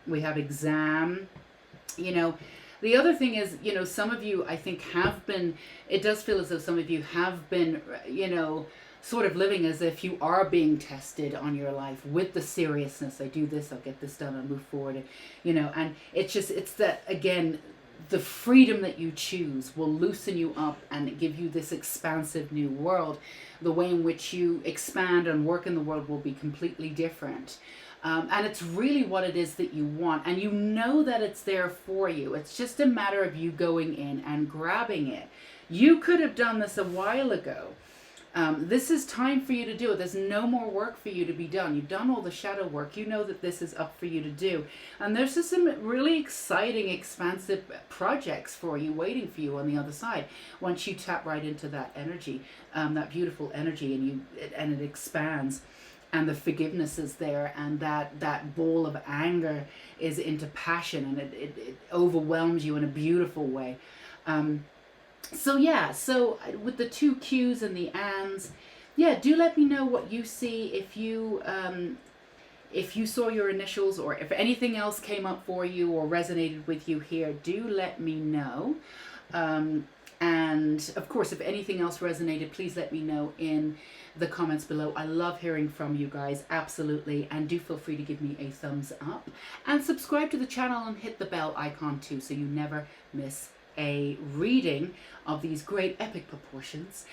We have exam. You know, the other thing is, you know, some of you, I think, have been, it does feel as though some of you have been, you know, sort of living as if you are being tested on your life with the seriousness. I do this, I'll get this done, I'll move forward. You know, and it's just, it's that, again, the freedom that you choose will loosen you up and give you this expansive new world. The way in which you expand and work in the world will be completely different. And it's really what it is that you want. And you know that it's there for you. It's just a matter of you going in and grabbing it. You could have done this a while ago. This is time for you to do it. There's no more work for you to be done. You've done all the shadow work. You know that this is up for you to do. And there's just some really exciting, expansive projects for you, waiting for you on the other side. Once you tap right into that energy, that beautiful energy, and it expands. And the forgiveness is there, and that ball of anger is into passion, and it overwhelms you in a beautiful way. So yeah, so with the 2 Qs and the ands, yeah, do let me know what you see. If you saw your initials, or if anything else came up for you or resonated with you here, do let me know. And of course, if anything else resonated, please let me know in the comments below. I love hearing from you guys, absolutely. And do feel free to give me a thumbs up and subscribe to the channel and hit the bell icon too, so you never miss a reading of these great epic proportions.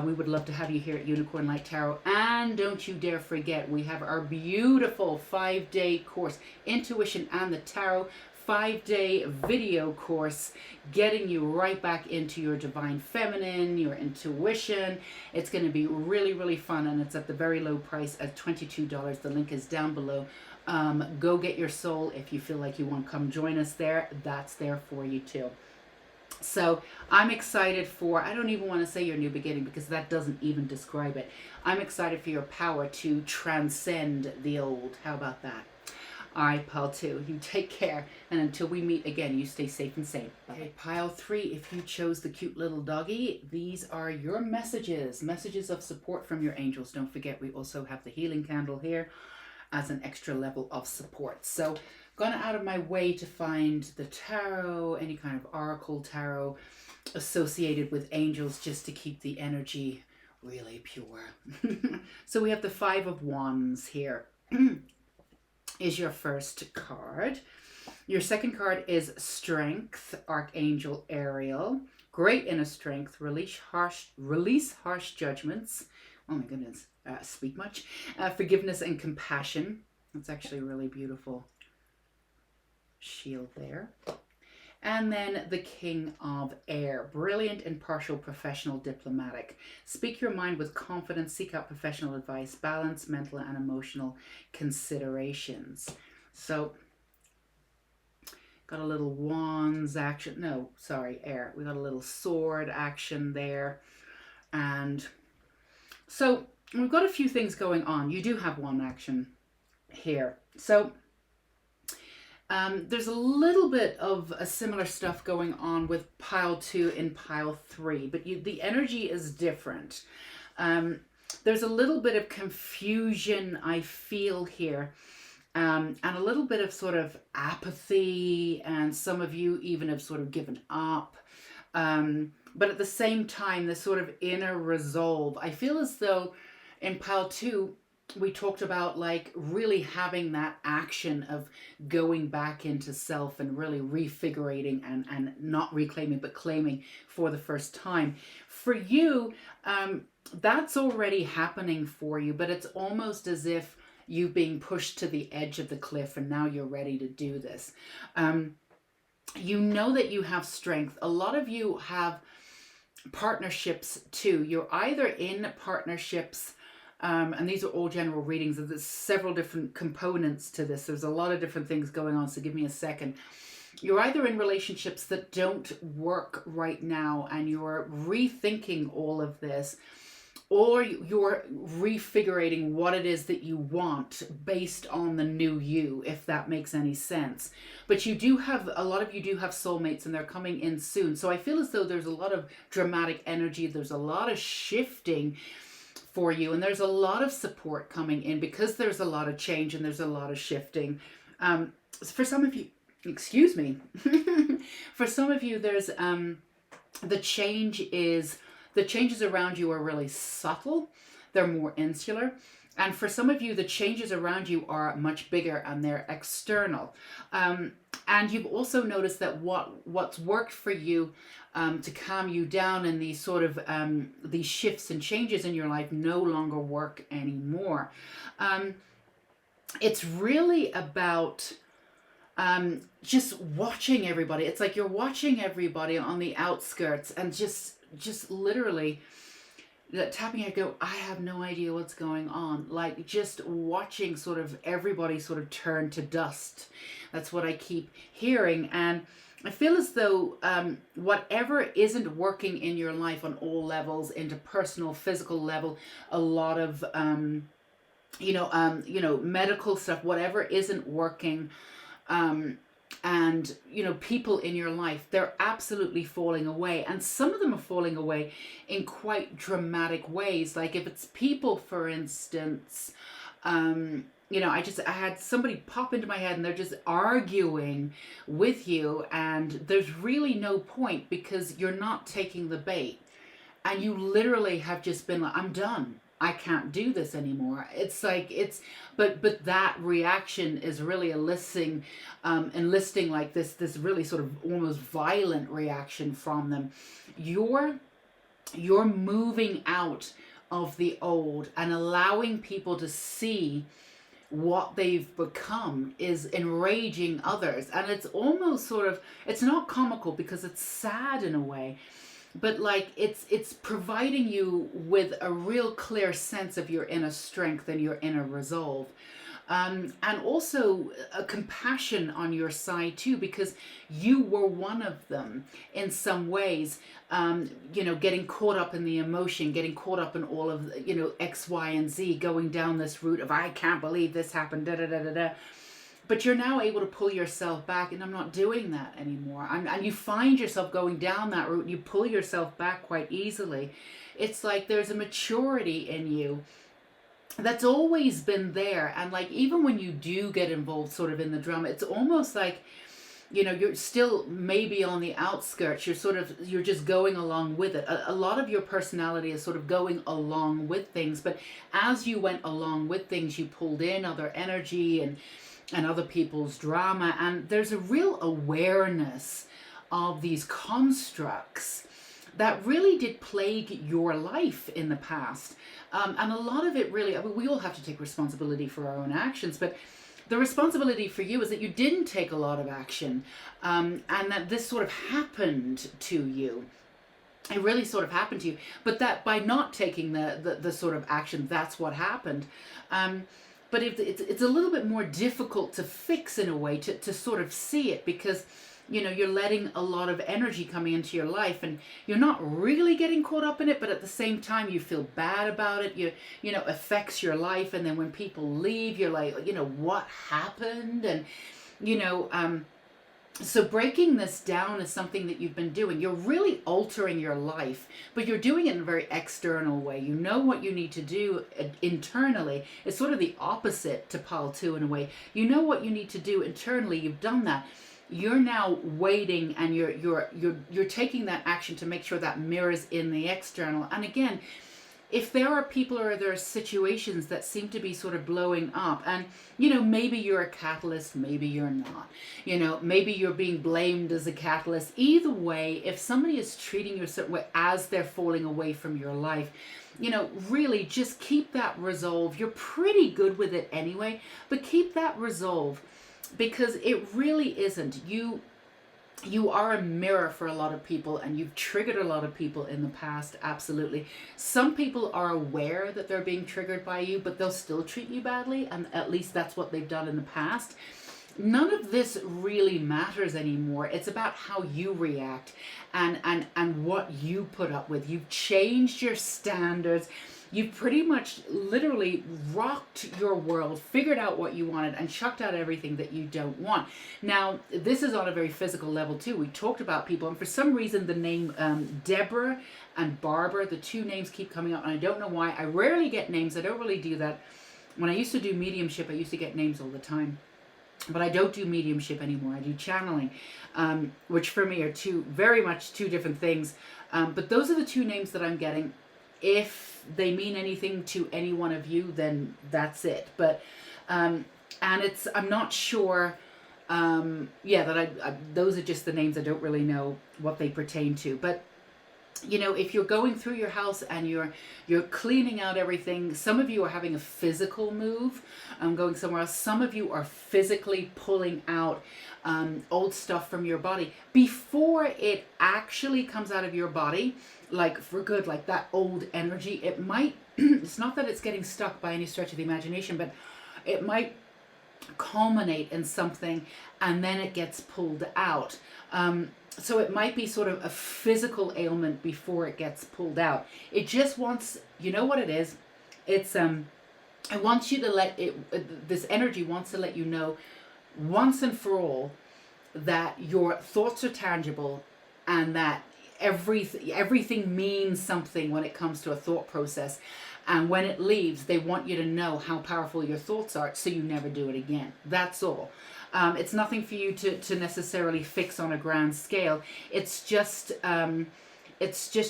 We would love to have you here at Unicorn Light Tarot. And don't you dare forget, we have our beautiful 5-day course, Intuition and the Tarot. 5-day video course, getting you right back into your divine feminine, your intuition. It's going to be really, really fun, and it's at the very low price at $22. The link is down below. Go get your soul. If you feel like you want to come join us there, that's there for you too. So I'm excited for, I don't even want to say your new beginning, because that doesn't even describe it. I'm excited for your power to transcend the old. How about that? All right, pile 2, you take care, and until we meet again, you stay safe and sane. Okay, pile 3, if you chose the cute little doggy, these are your messages of support from your angels. Don't forget, we also have the healing candle here as an extra level of support. So gone out of my way to find the tarot, any kind of oracle tarot associated with angels, just to keep the energy really pure. So we have the 5 of Wands here. Is your first card. Your second card is Strength, Archangel Ariel. Great inner strength. Release harsh judgments. Oh my goodness, speak much. Forgiveness and compassion. That's actually a really beautiful shield there. And then the King of Air. Brilliant, impartial, professional, diplomatic. Speak your mind with confidence. Seek out professional advice. Balance mental and emotional considerations. So, got a little wands action. No, sorry, air. We got a little sword action there. And so, we've got a few things going on. You do have one action here. So, there's a little bit of a similar stuff going on with pile 2 and pile 3, but the energy is different. There's a little bit of confusion I feel here, and a little bit of sort of apathy, and some of you even have sort of given up. But at the same time, this sort of inner resolve. I feel as though in pile 2, we talked about like really having that action of going back into self and really refigurating and not reclaiming but claiming for the first time. For you, that's already happening for you, but it's almost as if you being pushed to the edge of the cliff and now you're ready to do this. You know that you have strength. A lot of you have partnerships too. You're either in partnerships, and these are all general readings. There's several different components to this. There's a lot of different things going on, so give me a second. You're either in relationships that don't work right now and you're rethinking all of this, or you're refigurating what it is that you want based on the new you, if that makes any sense. But you do have, a lot of you do have soulmates and they're coming in soon. So I feel as though there's a lot of dramatic energy. There's a lot of shifting for you, and there's a lot of support coming in because there's a lot of change and there's a lot of shifting. For some of you, excuse me, for some of you, there's the changes around you are really subtle. They're more insular. And for some of you, the changes around you are much bigger and they're external. And you've also noticed that what's worked for you to calm you down in these sort of these shifts and changes in your life no longer work anymore. It's really about just watching everybody. It's like you're watching everybody on the outskirts and just literally tapping your head, go, I have no idea what's going on. Like just watching sort of everybody sort of turn to dust. That's what I keep hearing. And I feel as though whatever isn't working in your life on all levels, interpersonal, physical level, a lot of medical stuff, whatever isn't working, and people in your life, they're absolutely falling away, and some of them are falling away in quite dramatic ways. Like if it's people, for instance, I had somebody pop into my head and they're just arguing with you, and there's really no point because you're not taking the bait, and you literally have just been like, I'm done. I can't do this anymore. It's like but that reaction is really enlisting like this really sort of almost violent reaction from them. You're moving out of the old and allowing people to see what they've become is enraging others, and it's almost sort of, it's not comical because it's sad in a way, but like it's providing you with a real clear sense of your inner strength and your inner resolve, and also a compassion on your side too, because you were one of them in some ways, getting caught up in the emotion, getting caught up in all of X, Y, and Z, going down this route of I can't believe this happened, da da da da da. but you're now able to pull yourself back, and I'm not doing that anymore. And you find yourself going down that route, and you pull yourself back quite easily. It's like there's a maturity in you that's always been there. And like, even when you do get involved sort of in the drama, it's almost like, you're still maybe on the outskirts. You're just going along with it. A lot of your personality is sort of going along with things, but as you went along with things, you pulled in other energy and other people's drama. And there's a real awareness of these constructs that really did plague your life in the past. And a lot of it really, I mean, we all have to take responsibility for our own actions, but the responsibility for you is that you didn't take a lot of action, and that this sort of happened to you. It really sort of happened to you, but that by not taking the sort of action, that's what happened. But it's a little bit more difficult to fix in a way, to sort of see it, because you're letting a lot of energy coming into your life, and you're not really getting caught up in it, but at the same time you feel bad about it. Affects your life, and then when people leave, you're like, what happened? And so breaking this down is something that you've been doing. You're really altering your life, but you're doing it in a very external way. You know what you need to do internally. It's sort of the opposite to pile 2 in a way. You know what you need to do internally. You've done that. You're now waiting, and you're taking that action to make sure that mirrors in the external. And again, if there are people or there are situations that seem to be sort of blowing up, and maybe you're a catalyst, maybe you're not, maybe you're being blamed as a catalyst. Either way, if somebody is treating you a certain way as they're falling away from your life, really just keep that resolve. You're pretty good with it anyway, but keep that resolve. Because it really isn't. You are a mirror for a lot of people, and you've triggered a lot of people in the past, absolutely. Some people are aware that they're being triggered by you, but they'll still treat you badly, and at least that's what they've done in the past. None of this really matters anymore. It's about how you react and what you put up with. You've changed your standards. You've pretty much literally rocked your world, figured out what you wanted, and chucked out everything that you don't want. Now, this is on a very physical level too. We talked about people, and for some reason the name Deborah and Barbara, the 2 names keep coming up, and I don't know why. I rarely get names. I don't really do that. When I used to do mediumship, I used to get names all the time. But I don't do mediumship anymore. I do channeling, which for me are very much two different things. But those are the 2 names that I'm getting. If they mean anything to any one of you, then that's it. But and I'm not sure. Those are just the names. I don't really know what they pertain to. But if you're going through your house and you're cleaning out everything, some of you are having a physical move, going somewhere else. Some of you are physically pulling out old stuff from your body before it actually comes out of your body, like for good, like that old energy. It might, it's not that it's getting stuck by any stretch of the imagination, but it might culminate in something and then it gets pulled out. So it might be sort of a physical ailment before it gets pulled out. It just wants, you know what it is? It's, it wants you to let it, this energy wants to let you know once and for all that your thoughts are tangible and that everything means something when it comes to a thought process. And when it leaves, they want you to know how powerful your thoughts are so you never do it again. That's all. It's nothing for you to necessarily fix on a grand scale. It's just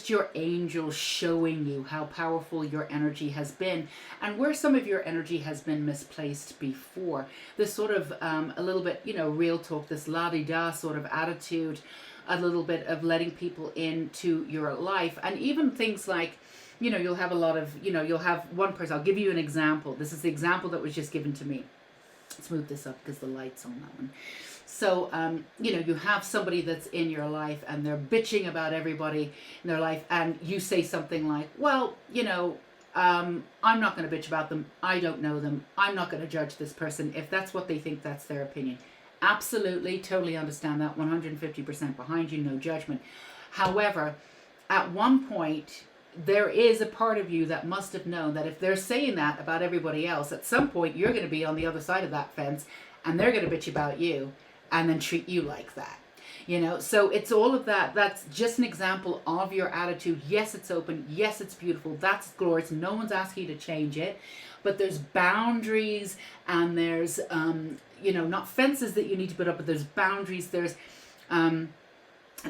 your angels showing you how powerful your energy has been and where some of your energy has been misplaced before. This sort of a little bit, real talk, this la-di-da sort of attitude, a little bit of letting people into your life. And even things like, you'll have a lot of, you'll have one person. I'll give you an example. This is the example that was just given to me. Let's move this up because the light's on that one. So, you have somebody that's in your life and they're bitching about everybody in their life. And you say something like, well, I'm not going to bitch about them. I don't know them. I'm not going to judge this person. If that's what they think, that's their opinion. Absolutely, totally understand that. 150% behind you, no judgment. However, at one point, there is a part of you that must have known that if they're saying that about everybody else, at some point you're going to be on the other side of that fence and they're going to bitch about you and then treat you like that. So it's all of that. That's just an example of your attitude. Yes, it's open. Yes, it's beautiful. That's glorious. No one's asking you to change it. But there's boundaries, and there's, not fences that you need to put up, but there's boundaries. There's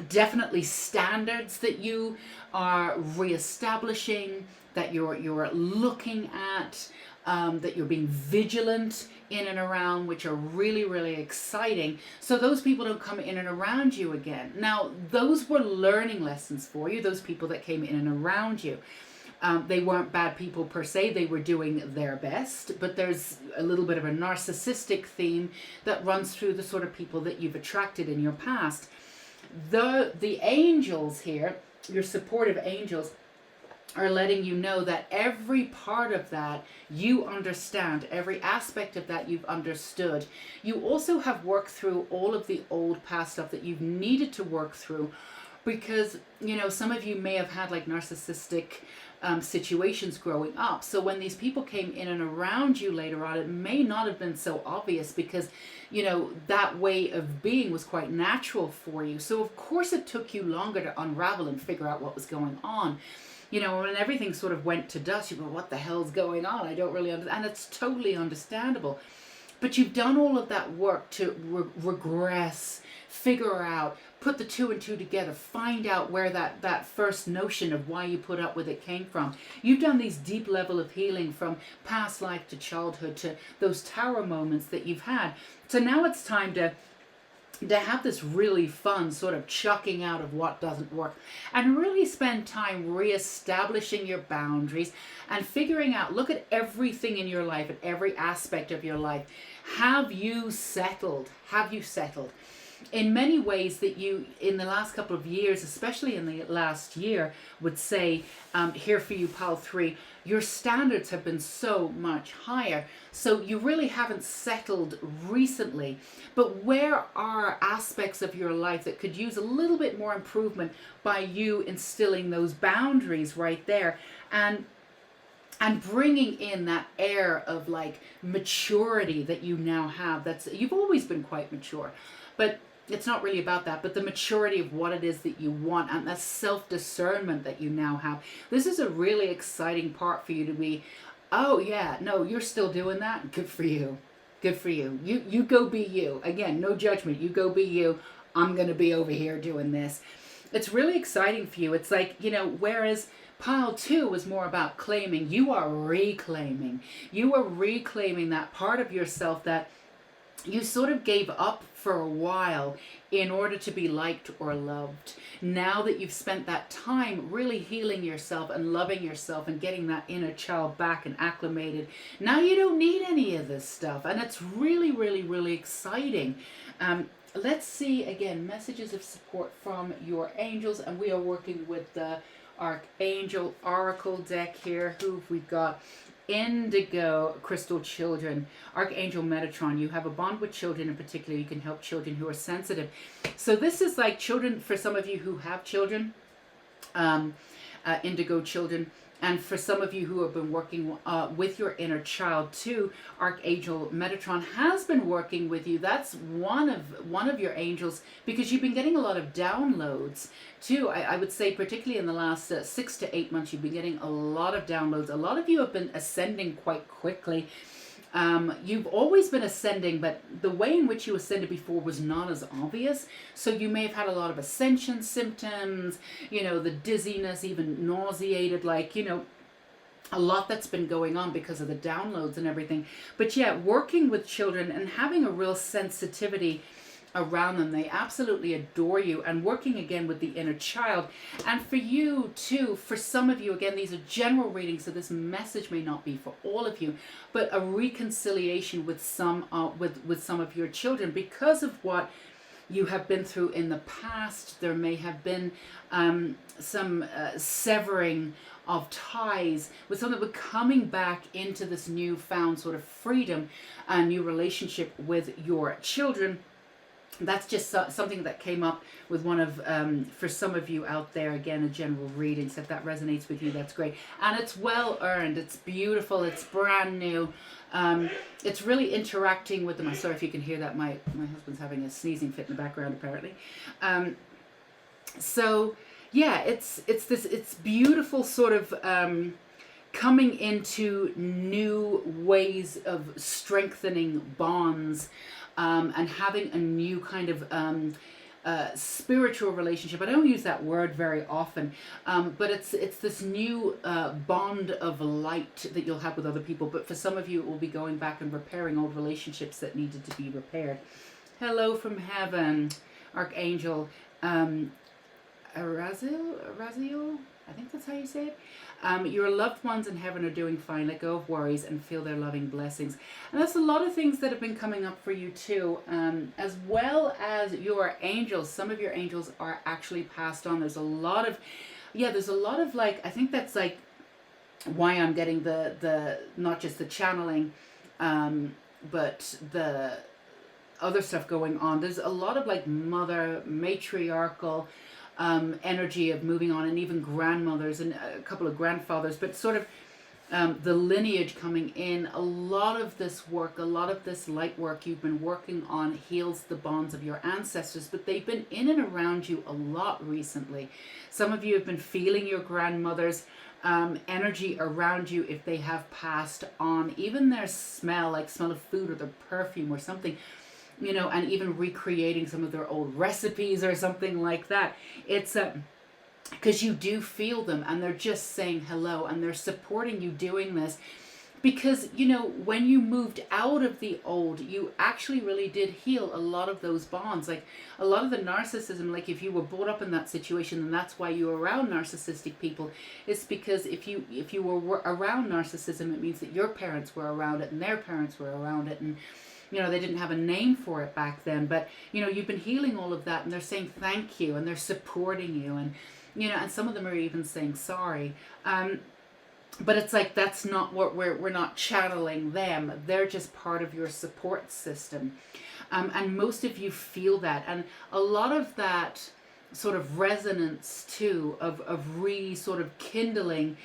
definitely standards that you are reestablishing, that you're looking at, that you're being vigilant in and around, which are really, really exciting. So those people don't come in and around you again. Now, those were learning lessons for you, those people that came in and around you. They weren't bad people per se, they were doing their best, but there's a little bit of a narcissistic theme that runs through the sort of people that you've attracted in your past. The angels here, your supportive angels, are letting you know that every part of that you understand, every aspect of that you've understood. You also have worked through all of the old past stuff that you've needed to work through, because some of you may have had like narcissistic situations growing up. So when these people came in and around you later on, it may not have been so obvious, because that way of being was quite natural for you. So of course it took you longer to unravel and figure out what was going on. When everything sort of went to dust, you go, what the hell's going on? I don't really understand. And it's totally understandable. But you've done all of that work to regress, figure out, put the two and two together, find out where that first notion of why you put up with it came from. You've done these deep level of healing from past life to childhood to those tower moments that you've had. So now it's time to have this really fun sort of chucking out of what doesn't work, and really spend time reestablishing your boundaries and figuring out, look at everything in your life, at every aspect of your life. Have you settled? In many ways that you, in the last couple of years, especially in the last year, would say, here for you, pile 3, your standards have been so much higher. So you really haven't settled recently. But where are aspects of your life that could use a little bit more improvement by you instilling those boundaries right there, and bringing in that air of like maturity that you now have? You've always been quite mature, but it's not really about that, but the maturity of what it is that you want, and that self-discernment that you now have. This is a really exciting part for you to be, oh yeah, no, you're still doing that. Good for you. Good for you. You go be you. Again, no judgment. You go be you. I'm going to be over here doing this. It's really exciting for you. It's like, whereas pile 2 was more about claiming, you are reclaiming. You are reclaiming that part of yourself that you sort of gave up for a while in order to be liked or loved. Now that you've spent that time really healing yourself and loving yourself and getting that inner child back and acclimated, now you don't need any of this stuff. And it's really, really, really exciting. Let's see, again, messages of support from your angels. And we are working with the Archangel Oracle deck here. Who have we got? Indigo Crystal Children, Archangel Metatron. You have a bond with children in particular. You can help children who are sensitive. So this is like children, for some of you who have children, indigo children. And for some of you who have been working with your inner child too, Archangel Metatron has been working with you. That's one of your angels, because you've been getting a lot of downloads too. I would say particularly in the last 6 to 8 months, you've been getting a lot of downloads. A lot of you have been ascending quite quickly. You've always been ascending, but the way in which you ascended before was not as obvious. So you may have had a lot of ascension symptoms, the dizziness, even nauseated, a lot that's been going on because of the downloads and everything. But yeah, working with children and having a real sensitivity around them. They absolutely adore you, and working again with the inner child. And for you too, for some of you, again, these are general readings, so this message may not be for all of you, but a reconciliation with some of your children because of what you have been through in the past. There may have been some severing of ties with something, but coming back into this newfound sort of freedom, a new relationship with your children. That's just something that came up with one of, for some of you out there, again, a general reading. So if that resonates with you, that's great. And it's well earned. It's beautiful. It's brand new. It's really interacting with them. I'm sorry if you can hear that. My husband's having a sneezing fit in the background, apparently. So yeah, it's beautiful sort of coming into new ways of strengthening bonds, and having a new kind of spiritual relationship. I don't use that word very often, but it's this new bond of light that you'll have with other people. But for some of you, it will be going back and repairing old relationships that needed to be repaired. Hello from heaven, Archangel Raziel, I think that's how you say it. Your loved ones in heaven are doing fine. Let go of worries and feel their loving blessings. And that's a lot of things that have been coming up for you too, as well as your angels. Some of your angels are actually passed on. There's a lot of, like, I think that's like why I'm getting the not just the channeling, but the other stuff going on. There's a lot of like mother, matriarchal energy of moving on, and even grandmothers and a couple of grandfathers, but sort of the lineage coming in. A lot of this work, a lot of this light work you've been working on heals the bonds of your ancestors, but they've been in and around you a lot recently. Some of you have been feeling your grandmother's energy around you if they have passed on, even their smell, like smell of food or their perfume or something, you know, and even recreating some of their old recipes or something like that. It's because you do feel them, and they're just saying hello, and they're supporting you doing this, because, you know, when you moved out of the old, you actually really did heal a lot of those bonds. Like a lot of the narcissism, like if you were brought up in that situation, and that's why you're around narcissistic people, it's because if you were around narcissism, it means that your parents were around it and their parents were around it, and you know, they didn't have a name for it back then, but, you know, you've been healing all of that, and they're saying thank you, and they're supporting you, and, you know, and some of them are even saying sorry. But it's like, that's not what we're not channeling them. They're just part of your support system. And most of you feel that. And a lot of that sort of resonance too, of really sort of kindling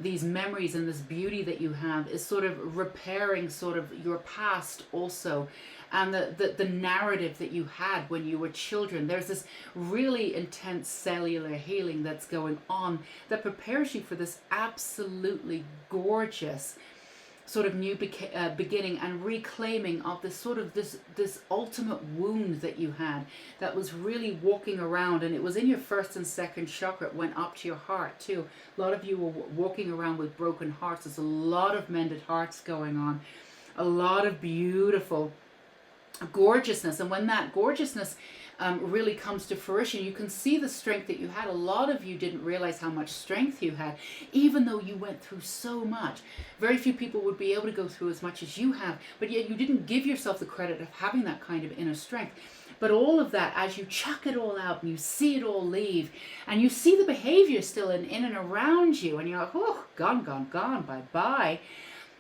these memories and this beauty that you have, is sort of repairing sort of your past also, and the narrative that you had when you were children. There's this really intense cellular healing that's going on that prepares you for this absolutely gorgeous sort of new beginning, and reclaiming of this sort of this ultimate wound that you had that was really walking around, and it was in your first and second chakra. It went up to your heart too. A lot of you were walking around with broken hearts. There's a lot of mended hearts going on, a lot of beautiful gorgeousness. And when that gorgeousness really comes to fruition, you can see the strength that you had. A lot of you didn't realize how much strength you had, even though you went through so much. Very few people would be able to go through as much as you have, but yet you didn't give yourself the credit of having that kind of inner strength. But all of that, as you chuck it all out and you see it all leave, and you see the behavior still in and around you, and you're like, oh, gone, bye-bye.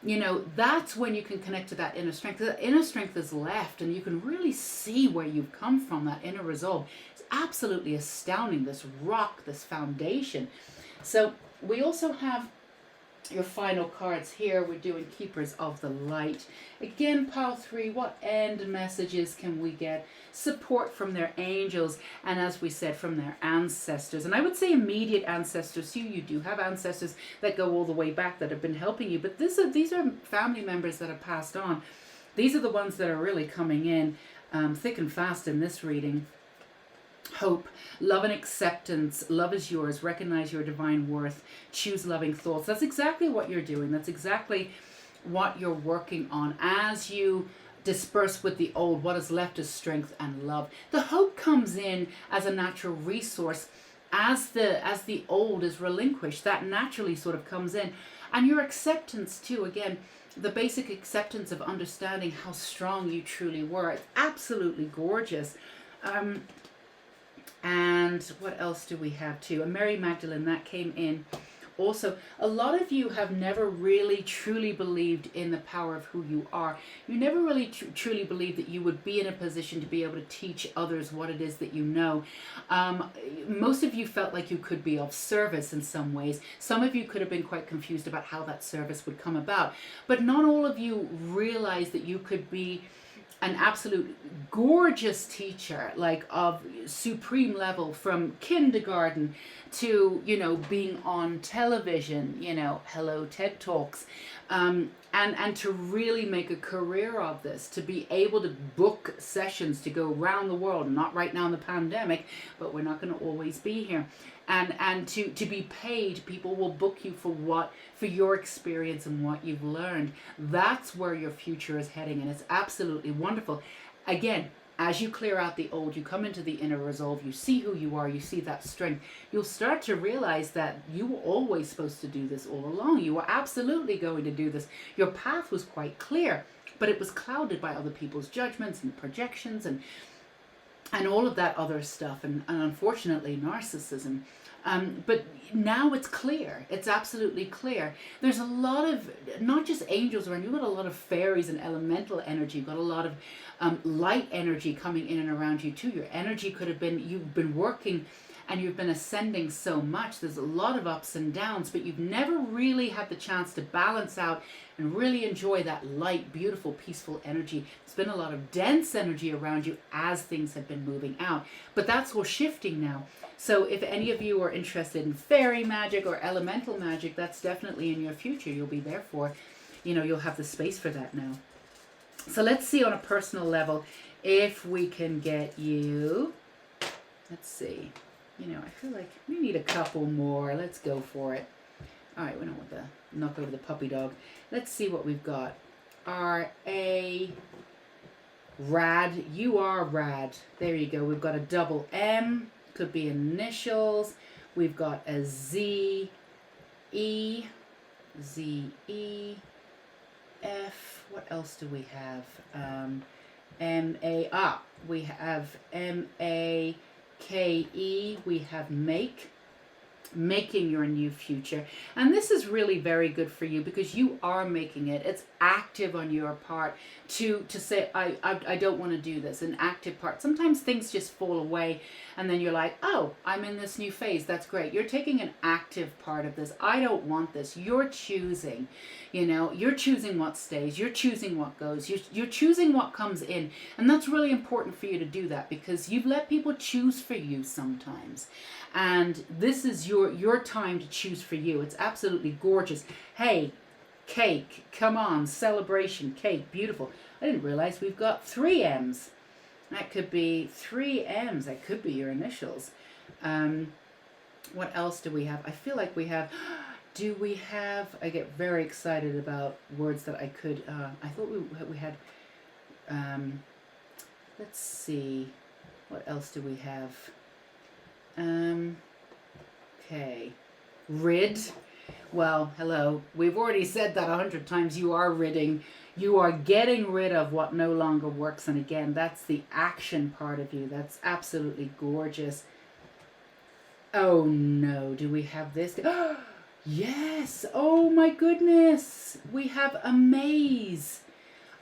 You know, that's when you can connect to that inner strength. That inner strength is left, and you can really see where you've come from, that inner resolve. It's absolutely astounding, this rock, this foundation. So we also have your final cards here. We're doing Keepers of the Light. Again, pile 3, what end messages can we get? Support from their angels, and as we said, from their ancestors. And I would say immediate ancestors. You do have ancestors that go all the way back that have been helping you, but these are family members that have passed on. These are the ones that are really coming in thick and fast in this reading. Hope, love and acceptance. Love is yours. Recognize your divine worth. Choose loving thoughts. That's exactly what you're doing. That's exactly what you're working on as you disperse with the old. What is left is strength and love. The hope comes in as a natural resource as the old is relinquished. That naturally sort of comes in. And your acceptance too, again, the basic acceptance of understanding how strong you truly were. It's absolutely gorgeous. And what else do we have too? A Mary Magdalene, that came in Also, a lot of you have never really truly believed in the power of who you are. You never really truly believed that you would be in a position to be able to teach others what it is that you know. Most of you felt like you could be of service in some ways. Some of you could have been quite confused about how that service would come about. But not all of you realized that you could be an absolute gorgeous teacher, like of supreme level, from kindergarten to, you know, being on television, you know, hello TED Talks, and to really make a career of this, to be able to book sessions to go around the world, not right now in the pandemic, but we're not going to always be here. And to be paid, people will book you for your experience and what you've learned. That's where your future is heading, and it's absolutely wonderful. Again, as you clear out the old, you come into the inner resolve, you see who you are, you see that strength, you'll start to realize that you were always supposed to do this all along. You were absolutely going to do this. Your path was quite clear, but it was clouded by other people's judgments and projections and all of that other stuff, and unfortunately narcissism. But now it's clear. It's absolutely clear. There's a lot of, not just angels around, you've got a lot of fairies and elemental energy. You've got a lot of light energy coming in and around you too. Your energy could have been, you've been working and you've been ascending so much. There's a lot of ups and downs, but you've never really had the chance to balance out and really enjoy that light, beautiful, peaceful energy. There's been a lot of dense energy around you as things have been moving out, but that's all shifting now. So if any of you are interested in fairy magic or elemental magic, that's definitely in your future. You'll be there for, you know, you'll have the space for that now. So let's see on a personal level if we can get you, let's see. You know, I feel like we need a couple more. Let's go for it. All right, we don't want to knock over the puppy dog. Let's see what we've got. R-A, rad. You are rad. There you go. We've got a double M. Could be initials. We've got a Z, E, Z, E, F. What else do we have? M-A. We have M-A. K-E, we have making your new future. And this is really very good for you because you are making it. It's active on your part to say, I don't want to do this. An active part. Sometimes things just fall away and then you're like, oh, I'm in this new phase. That's great. You're taking an active part of this. I don't want this. You're choosing, you know, you're choosing what stays. You're choosing what goes. You're choosing what comes in. And that's really important for you to do that because you've let people choose for you sometimes. And this is your time to choose for you. It's absolutely gorgeous. Hey, cake, come on, celebration, cake, beautiful. I didn't realize we've got 3 M's. That could be 3 M's. That could be your initials. What else do we have? I feel like we have, do we have, I get very excited about words that I could, I thought we had, let's see, what else do we have? Okay, rid. Well, hello. We've already said that 100 times. You are ridding. You are getting rid of what no longer works. And again, that's the action part of you. That's absolutely gorgeous. Oh no, do we have this? Yes. Oh my goodness. We have amaze.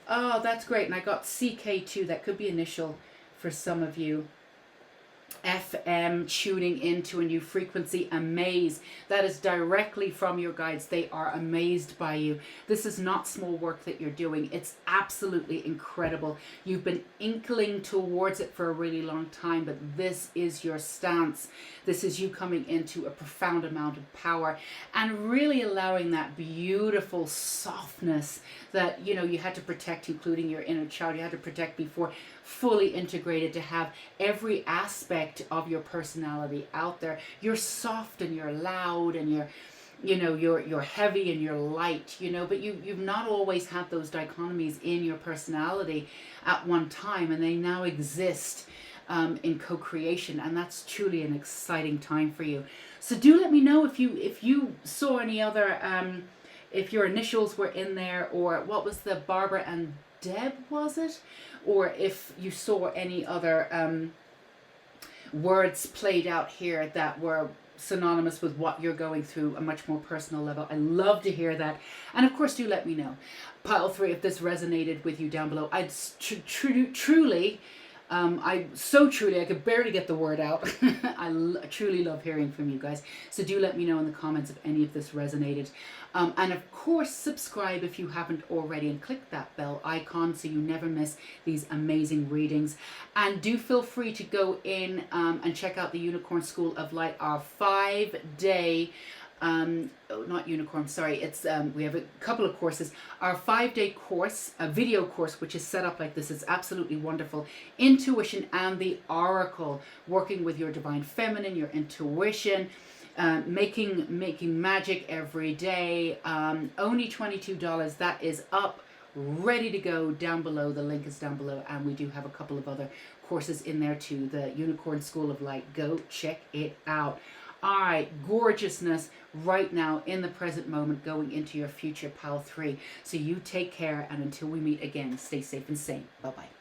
Oh, that's great. And I got CK2. That could be initial for some of you. FM, tuning into a new frequency, amaze. That is directly from your guides. They are amazed by you. This is not small work that you're doing. It's absolutely incredible. You've been inkling towards it for a really long time, but this is your stance. This is you coming into a profound amount of power and really allowing that beautiful softness that, you know, you had to protect, including your inner child. You had to protect before, fully integrated, to have every aspect of your personality out there. You're soft and you're loud and you're heavy and you're light, you know, but you've not always had those dichotomies in your personality at one time, and they now exist in co-creation, and that's truly an exciting time for you. So do let me know if you saw any other if your initials were in there, or what was the Barbara and Deb, was it? Or if you saw any other words played out here that were synonymous with what you're going through, a much more personal level. I love to hear that. And of course, do let me know, pile 3, if this resonated with you down below. I'd truly, I could barely get the word out. I truly love hearing from you guys. So do let me know in the comments if any of this resonated. And of course, subscribe if you haven't already, and click that bell icon so you never miss these amazing readings. And do feel free to go in and check out the Unicorn School of Light, our 5-day not unicorn, sorry, it's we have a couple of courses. Our 5-day course, a video course, which is set up like this, is absolutely wonderful. Intuition and the Oracle, working with your divine feminine, your intuition, making magic every day. Only $22. That is up, ready to go, down below. The link is down below, and we do have a couple of other courses in there too. The Unicorn School of Light, go check it out. All right, gorgeousness right now in the present moment, going into your future, pile 3. So you take care, and until we meet again, stay safe and sane. Bye-bye.